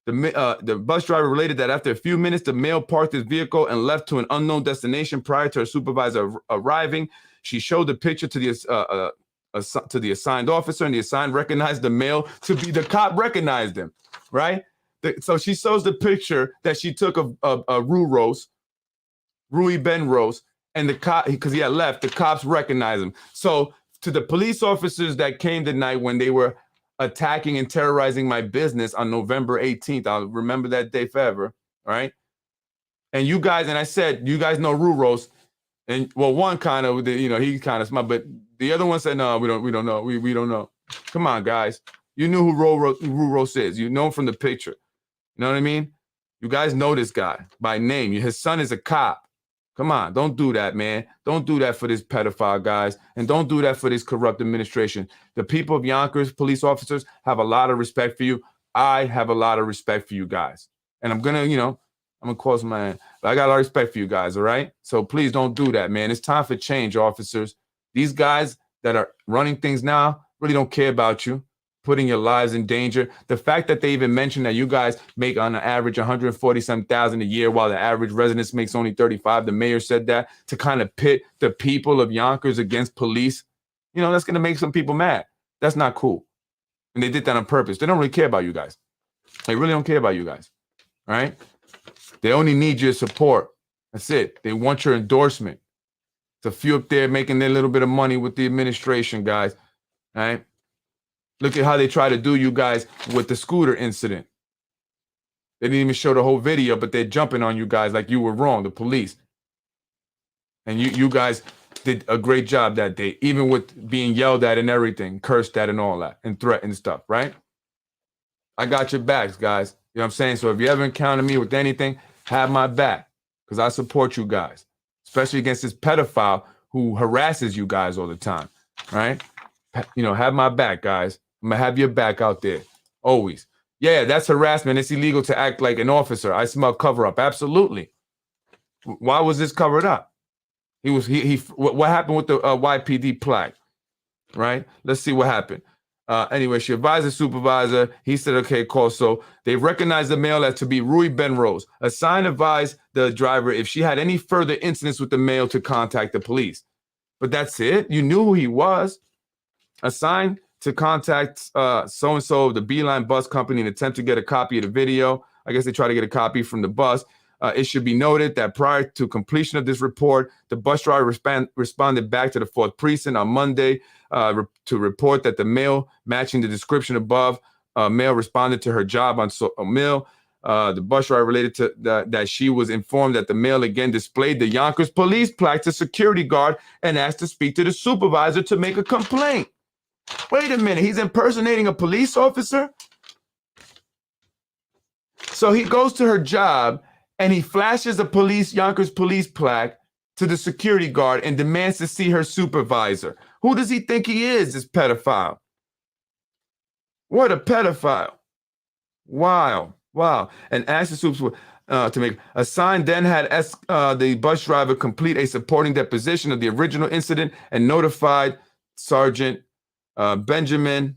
The bus driver related that after a few minutes, the male parked his vehicle and left to an unknown destination prior to her supervisor arriving. She showed the picture to the assigned officer, and the assigned recognized the male to be the cop. Recognized him, right? So she shows the picture that she took of Rui Ben Rose, and the cop, because he had left, the cops recognized him. So to the police officers that came tonight when they were attacking and terrorizing my business on November 18th, I'll remember that day forever, right? And you guys, and I said, you guys know Ruros, and well, one kind of, he kind of smart, but the other one said, no, we don't know, we don't know. Come on, guys, you knew who Ruros is. You know him from the picture. You know what I mean? You guys know this guy by name. His son is a cop. Come on, don't do that, man. Don't do that for this pedophile guys, and don't do that for this corrupt administration. The people of Yonkers, police officers, have a lot of respect for you. I have a lot of respect for you guys. And I'm gonna close my hand. But I got a lot of respect for you guys, all right? So please don't do that, man. It's time for change, officers. These guys that are running things now really don't care about you, putting your lives in danger. The fact that they even mentioned that you guys make on an average $140,000 a year while the average resident makes only 35. The mayor said that to kind of pit the people of Yonkers against police. That's going to make some people mad. That's not cool. And they did that on purpose. They don't really care about you guys. They really don't care about you guys. All right? They only need your support. That's it. They want your endorsement. It's a few up there making their little bit of money with the administration, guys. All right? Look at how they try to do you guys with the scooter incident. They didn't even show the whole video, but they're jumping on you guys like you were wrong, the police. And you guys did a great job that day, even with being yelled at and everything, cursed at and all that, and threatened stuff, right? I got your backs, guys. You know what I'm saying? So if you ever encounter me with anything, have my back, because I support you guys, especially against this pedophile who harasses you guys all the time, right? Have my back, guys. I'm going to have your back out there, always. Yeah, that's harassment. It's illegal to act like an officer. I smell cover-up. Absolutely. Why was this covered up? What happened with the YPD plaque, right? Let's see what happened. Anyway, she advised the supervisor. He said, okay, call. So they recognized the male as to be Rui Ben Rose. A sign advised the driver if she had any further incidents with the male to contact the police. But that's it? You knew who he was. A sign to contact so-and-so of the Beeline Bus Company and attempt to get a copy of the video. I guess they try to get a copy from the bus. It should be noted that prior to completion of this report, the bus driver responded back to the 4th Precinct on Monday to report that the male matching the description above, male responded to her job on Mill. The bus driver related to that she was informed that the male again displayed the Yonkers police plaque to security guard and asked to speak to the supervisor to make a complaint. Wait a minute, he's impersonating a police officer? So he goes to her job and he flashes a Yonkers police plaque to the security guard and demands to see her supervisor. Who does he think he is, this pedophile? What a pedophile. Wow. And asked the Supes to make a sign, then had the bus driver complete a supporting deposition of the original incident and notified Sergeant Benjamin.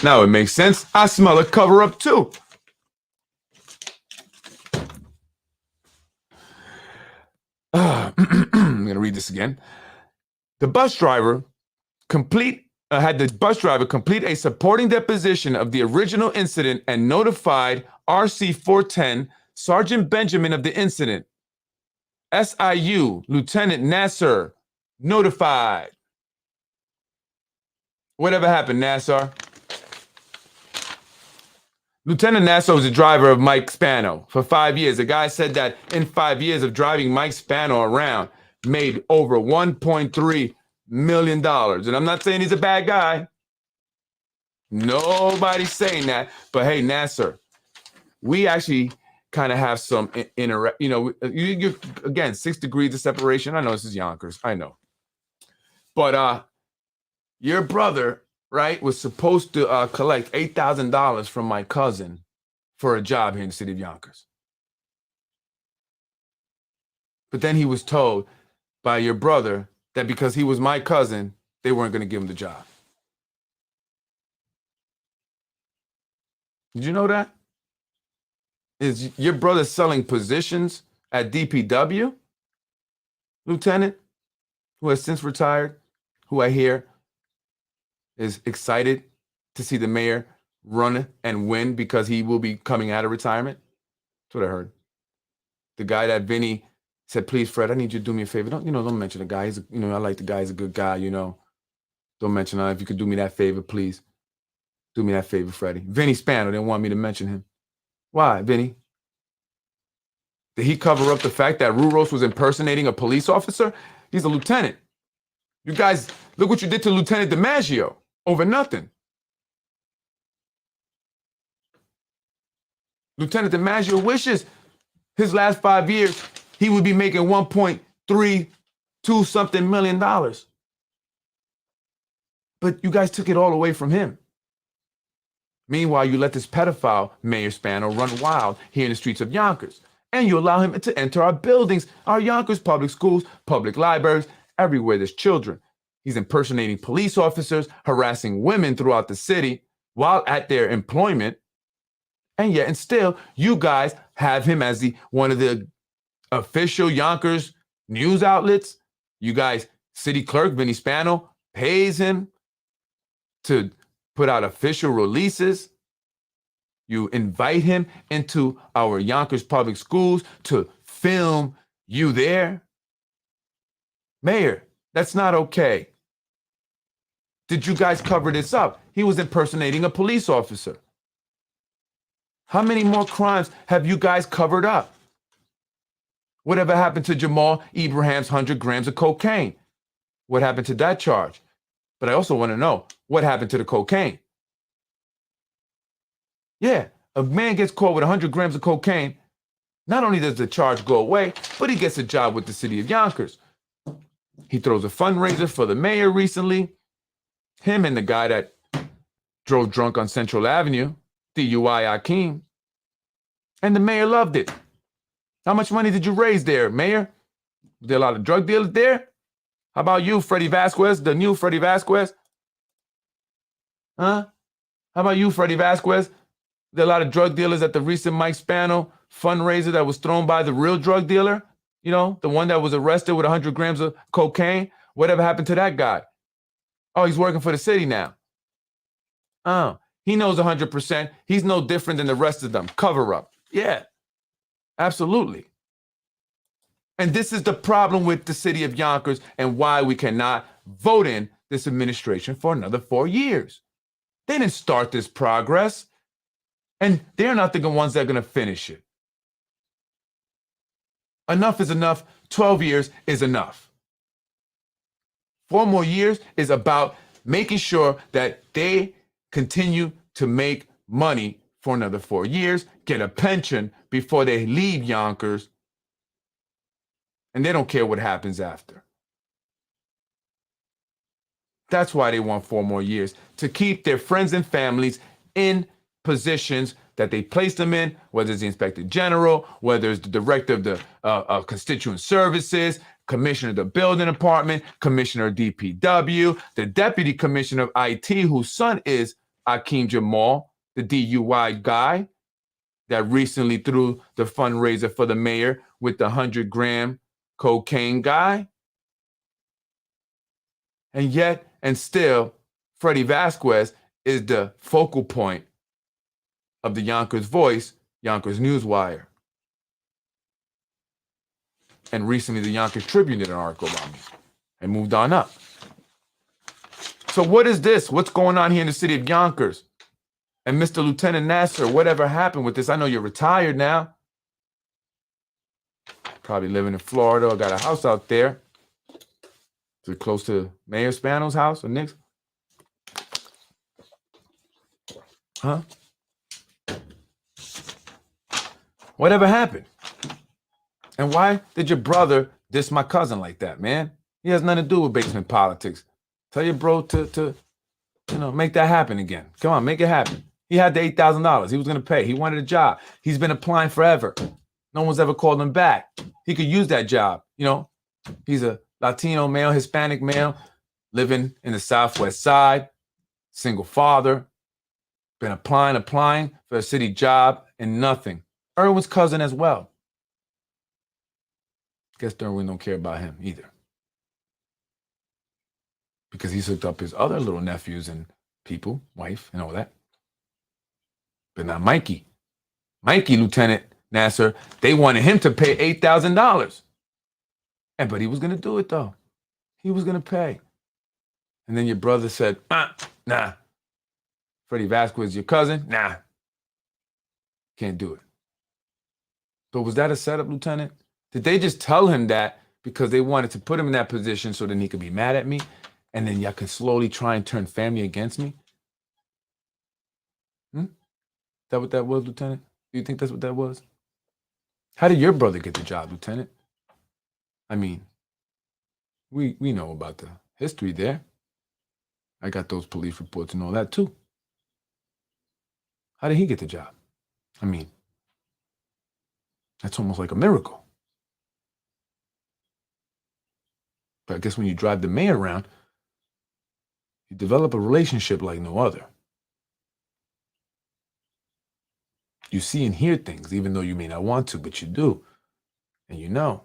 Now it makes sense. I smell a cover up too. I'm going to read this again. The bus driver had the bus driver complete a supporting deposition of the original incident and notified RC 410 Sergeant Benjamin of the incident. SIU Lieutenant Nasser notified. Whatever happened, Nassar? Lieutenant Nassar was the driver of Mike Spano for 5 years. The guy said that in 5 years of driving Mike Spano around, made over $1.3 million. And I'm not saying he's a bad guy. Nobody's saying that. But hey, Nassar, we actually kind of have some you again, 6 degrees of separation. I know this is Yonkers. I know. But your brother, right, was supposed to collect $8,000 from my cousin for a job here in the city of Yonkers. But then he was told by your brother that because he was my cousin, they weren't going to give him the job. Did you know that? Is your brother selling positions at DPW? Lieutenant, who has since retired, who I hear is excited to see the mayor run and win because he will be coming out of retirement. That's what I heard. The guy that Vinny said, please, Fred, I need you to do me a favor. Don't mention the guy. I like the guy. He's a good guy, Don't mention him. If you could do me that favor, please. Do me that favor, Freddie. Vinny Spano didn't want me to mention him. Why, Vinny? Did he cover up the fact that Ruros was impersonating a police officer? He's a lieutenant. You guys, look what you did to Lieutenant DiMaggio over nothing. Lieutenant DiMaggio wishes his last 5 years he would be making $1.32 something million. But you guys took it all away from him. Meanwhile, you let this pedophile, Mayor Spano, run wild here in the streets of Yonkers. And you allow him to enter our buildings, our Yonkers public schools, public libraries, everywhere there's children. He's impersonating police officers, harassing women throughout the city while at their employment. And still, you guys have him as one of the official Yonkers news outlets. You guys, city clerk Vinny Spano pays him to put out official releases. You invite him into our Yonkers public schools to film you there. Mayor, that's not okay. Did you guys cover this up? He was impersonating a police officer. How many more crimes have you guys covered up? Whatever happened to Jamal Ibrahim's 100 grams of cocaine? What happened to that charge? But I also want to know, what happened to the cocaine? Yeah, a man gets caught with 100 grams of cocaine. Not only does the charge go away, but he gets a job with the city of Yonkers. He throws a fundraiser for the mayor recently. Him and the guy that drove drunk on Central Avenue, DUI Akeem. And the mayor loved it. How much money did you raise there, Mayor? Was there a lot of drug dealers there? How about you, Freddie Vasquez, the new Freddie Vasquez? Huh? How about you, Freddie Vasquez? There are a lot of drug dealers at the recent Mike Spano fundraiser that was thrown by the real drug dealer. The one that was arrested with 100 grams of cocaine. Whatever happened to that guy? Oh, he's working for the city now. Oh, he knows 100%. He's no different than the rest of them. Cover up. Yeah, absolutely. And this is the problem with the city of Yonkers and why we cannot vote in this administration for another 4 years. They didn't start this progress, and they're not the ones that are going to finish it. Enough is enough 12 years is enough. 4 more years is about making sure that they continue to make money for another 4 years, get a pension before they leave Yonkers, and they don't care what happens after. That's why they want 4 more years, to keep their friends and families in positions that they placed them in, whether it's the Inspector General, whether it's the Director of the Constituent Services, Commissioner of the Building Department, Commissioner of DPW, the Deputy Commissioner of IT, whose son is Akeem Jamal, the DUI guy that recently threw the fundraiser for the mayor with the 100-gram cocaine guy. And yet, and still, Freddie Vasquez is the focal point of the Yonkers Voice, Yonkers Newswire. And recently, the Yonkers Tribune did an article about me and moved on up. So what is this? What's going on here in the city of Yonkers? And Mr. Lieutenant Nasser, whatever happened with this? I know you're retired now. Probably living in Florida or got a house out there. Is it close to Mayor Spano's house or Nick's? Huh? Whatever happened? And why did your brother diss my cousin like that, man? He has nothing to do with basement politics. Tell your bro to make that happen again. Come on, make it happen. He had the $8,000. He was going to pay. He wanted a job. He's been applying forever. No one's ever called him back. He could use that job. He's a Latino male, Hispanic male, living in the Southwest Side, single father, been applying for a city job and nothing. Irwin's cousin as well. Guess Irwin don't care about him either. Because he's hooked up his other little nephews and people, wife and all that. But not Mikey. Mikey, Lieutenant Nasser, they wanted him to pay $8,000. But he was going to do it, though. He was going to pay. And then your brother said, nah. Freddie Vasquez, your cousin? Nah. Can't do it. So was that a setup, Lieutenant? Did they just tell him that because they wanted to put him in that position so then he could be mad at me? And then y'all could slowly try and turn family against me? Is that what that was, Lieutenant? Do you think that's what that was? How did your brother get the job, Lieutenant? I mean, we know about the history there. I got those police reports and all that too. How did he get the job? I mean, that's almost like a miracle. But I guess when you drive the mayor around, you develop a relationship like no other. You see and hear things, even though you may not want to, but you do. And you know,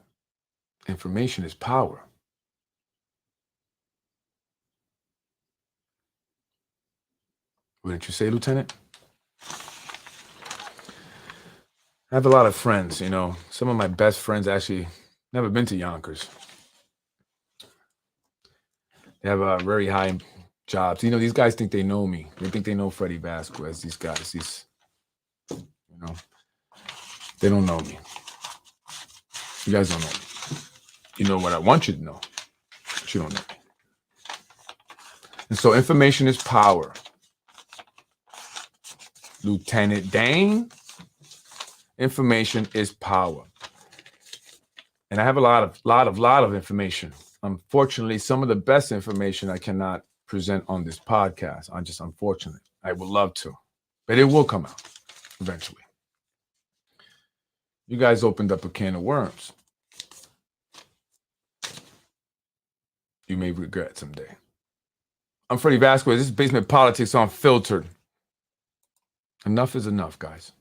information is power. Wouldn't you say, Lieutenant? I have a lot of friends, Some of my best friends actually never been to Yonkers. They have very high jobs. These guys think they know me. They think they know Freddie Vasquez. These guys, they don't know me. You guys don't know me. You know what I want you to know, but you don't know me. And so information is power. Lieutenant Dane, information is power. And I have a lot of information. Unfortunately, some of the best information I cannot present on this podcast. I'm just unfortunate. I would love to, but it will come out eventually. You guys opened up a can of worms. You may regret someday. I'm Freddie Vasquez. This is Basement Politics Unfiltered. Enough is enough, guys.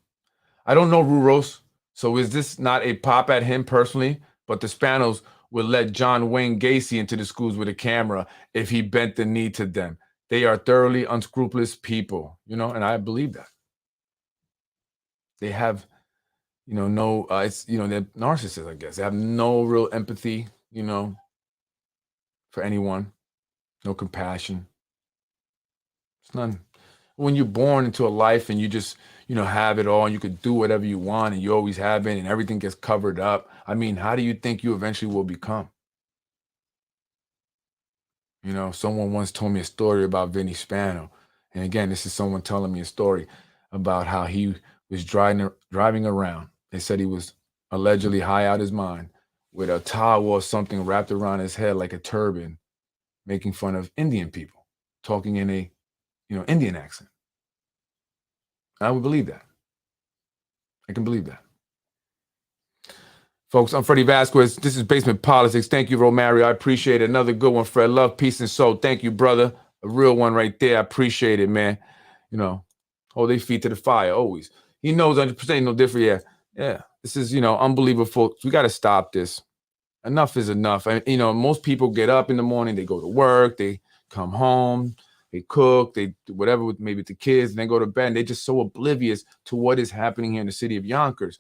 I don't know Ruros, so is this not a pop at him personally? But the Spanos would let John Wayne Gacy into the schools with a camera if he bent the knee to them. They are thoroughly unscrupulous people, and I believe that. They have, they're narcissists, I guess. They have no real empathy, for anyone, no compassion. It's none. When you're born into a life and you just, have it all and you could do whatever you want and you always have it and everything gets covered up. I mean, how do you think you eventually will become? Someone once told me a story about Vinny Spano. And again, this is someone telling me a story about how he was driving around. They said he was allegedly high out his mind with a towel or something wrapped around his head like a turban, making fun of Indian people, talking in a, Indian accent. I would believe that. I can believe that. Folks, I'm Freddie Vasquez. This is Basement Politics. Thank you, Romario. I appreciate it. Another good one, Fred. Love, peace, and soul. Thank you, brother. A real one right there. I appreciate it, man. Hold their feet to the fire, always. He knows 100% no different. Yeah. This is, unbelievable, folks. We got to stop this. Enough is enough. Most people get up in the morning, they go to work, they come home, they cook, they do whatever with maybe the kids, and they go to bed. And they're just so oblivious to what is happening here in the city of Yonkers.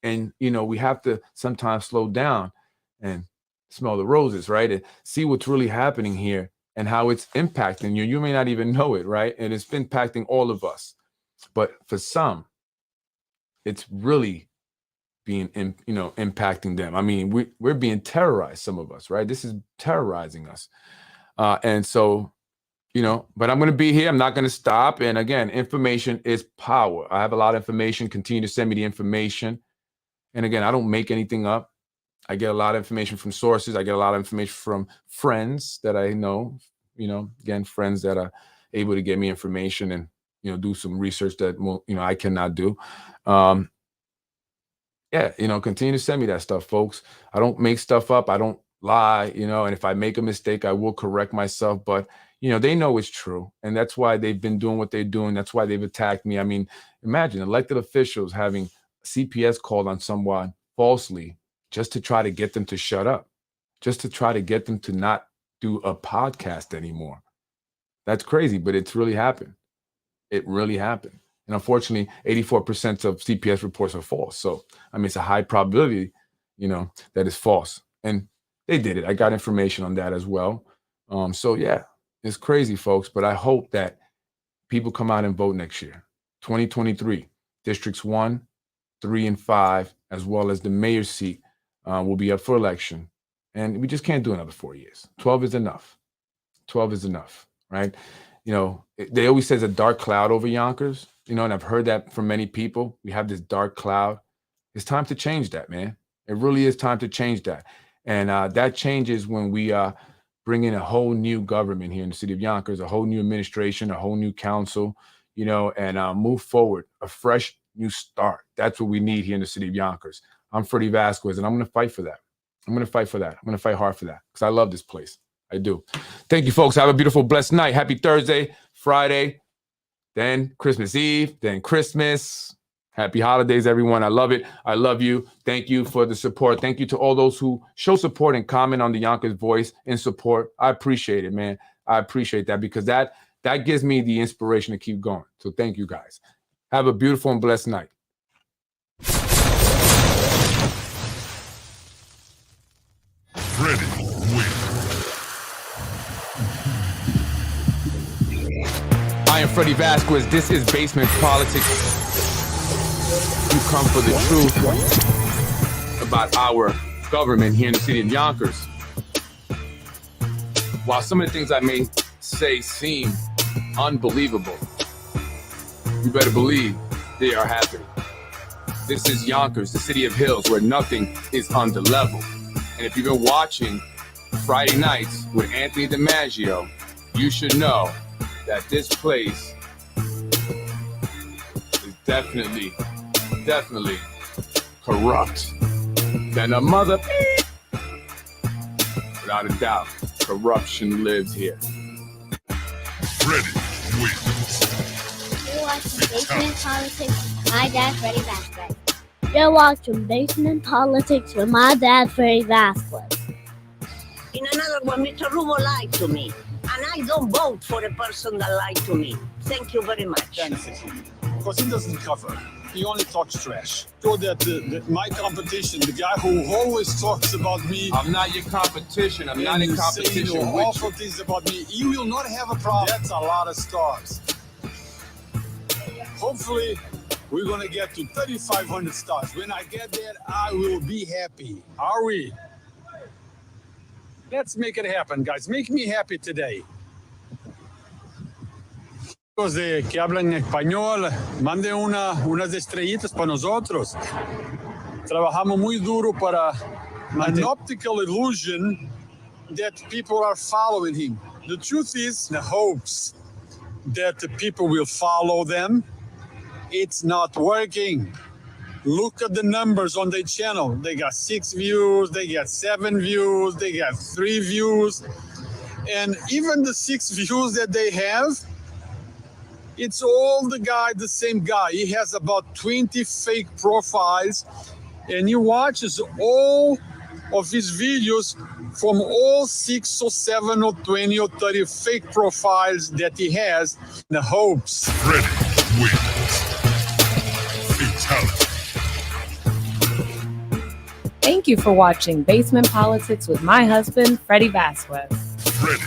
And, we have to sometimes slow down and smell the roses, right? And see what's really happening here and how it's impacting you. You may not even know it, right? And it's impacting all of us. But for some, it's really being, impacting them. I mean, we're being terrorized, some of us, right? This is terrorizing us. And so, but I'm going to be here. I'm not going to stop. And again, information is power. I have a lot of information. Continue to send me the information. And again, I don't make anything up. I get a lot of information from sources. I get a lot of information from friends that I know, again, friends that are able to get me information and, do some research that, I cannot do. Continue to send me that stuff, folks. I don't make stuff up. I don't lie, and if I make a mistake, I will correct myself. But, they know it's true. And that's why they've been doing what they're doing. That's why they've attacked me. I mean, imagine elected officials having CPS called on someone falsely just to try to get them to shut up, just to try to get them to not do a podcast anymore. That's crazy, but it's really happened. It really happened. And unfortunately, 84% of CPS reports are false. So, I mean, it's a high probability, that it's false. And they did it. I got information on that as well. So, yeah, it's crazy, folks. But I hope that people come out and vote next year. 2023, Districts 1, 3, and 5, as well as the mayor's seat will be up for election. And we just can't do another 4 years. 12 is enough. 12 is enough, right? They always say there's a dark cloud over Yonkers, and I've heard that from many people. We have this dark cloud. It's time to change that, man. It really is time to change that. And that changes when we bring in a whole new government here in the city of Yonkers, a whole new administration, a whole new council, and move forward, a fresh new start. That's what we need here in the city of Yonkers. I'm Freddie Vasquez, and I'm going to fight for that. I'm going to fight for that. I'm going to fight hard for that because I love this place. I do. Thank you, folks. Have a beautiful, blessed night. Happy Thursday, Friday, then Christmas Eve, then Christmas. Happy holidays, everyone. I love it. I love you. Thank you for the support. Thank you to all those who show support and comment on the Yonkers Voice in support. I appreciate it, man. I appreciate that because that gives me the inspiration to keep going. So thank you, guys. Have a beautiful and blessed night. Ready, win. I am Freddie Vasquez. This is Basement Politics. You come for the truth about our government here in the city of Yonkers. While some of the things I may say seem unbelievable, you better believe they are happening. This is Yonkers, the city of hills, where nothing is under level. And if you've been watching Friday nights with Anthony DiMaggio, you should know that this place is definitely corrupt. Than a mother. Without a doubt, corruption lives here. Ready, win. You're watching Basement Politics with my dad, Freddie Vasquez. You're watching Basement Politics with my dad, Freddie Vasquez. In another one, Mr. Rumo lied to me. And I don't vote for the person that lied to me. Thank you very much. Because he doesn't cover. He only talks trash. So that my competition, the guy who always talks about me. I'm not your competition. I'm not in competition with awful things about me. You will not have a problem. That's a lot of stars. Hopefully, we're going to get to 3,500 stars. When I get there, I will be happy. Are we? Let's make it happen, guys. Make me happy today. Los que hablan español, manden unas estrellitas para nosotros. Trabajamos muy duro para an optical illusion that people are following him. The truth is, the hopes that the people will follow them, it's not working. Look at the numbers on their channel. They got 6 views, they got 7 views, they got 3 views. And even the 6 views that they have, it's all the same guy. He has about 20 fake profiles, and he watches all of his videos from all 6 or 7 or 20 or 30 fake profiles that he has in the hopes. Ready, win. Fatality. Thank you for watching Basement Politics with my husband, Freddie Vasquez. Ready.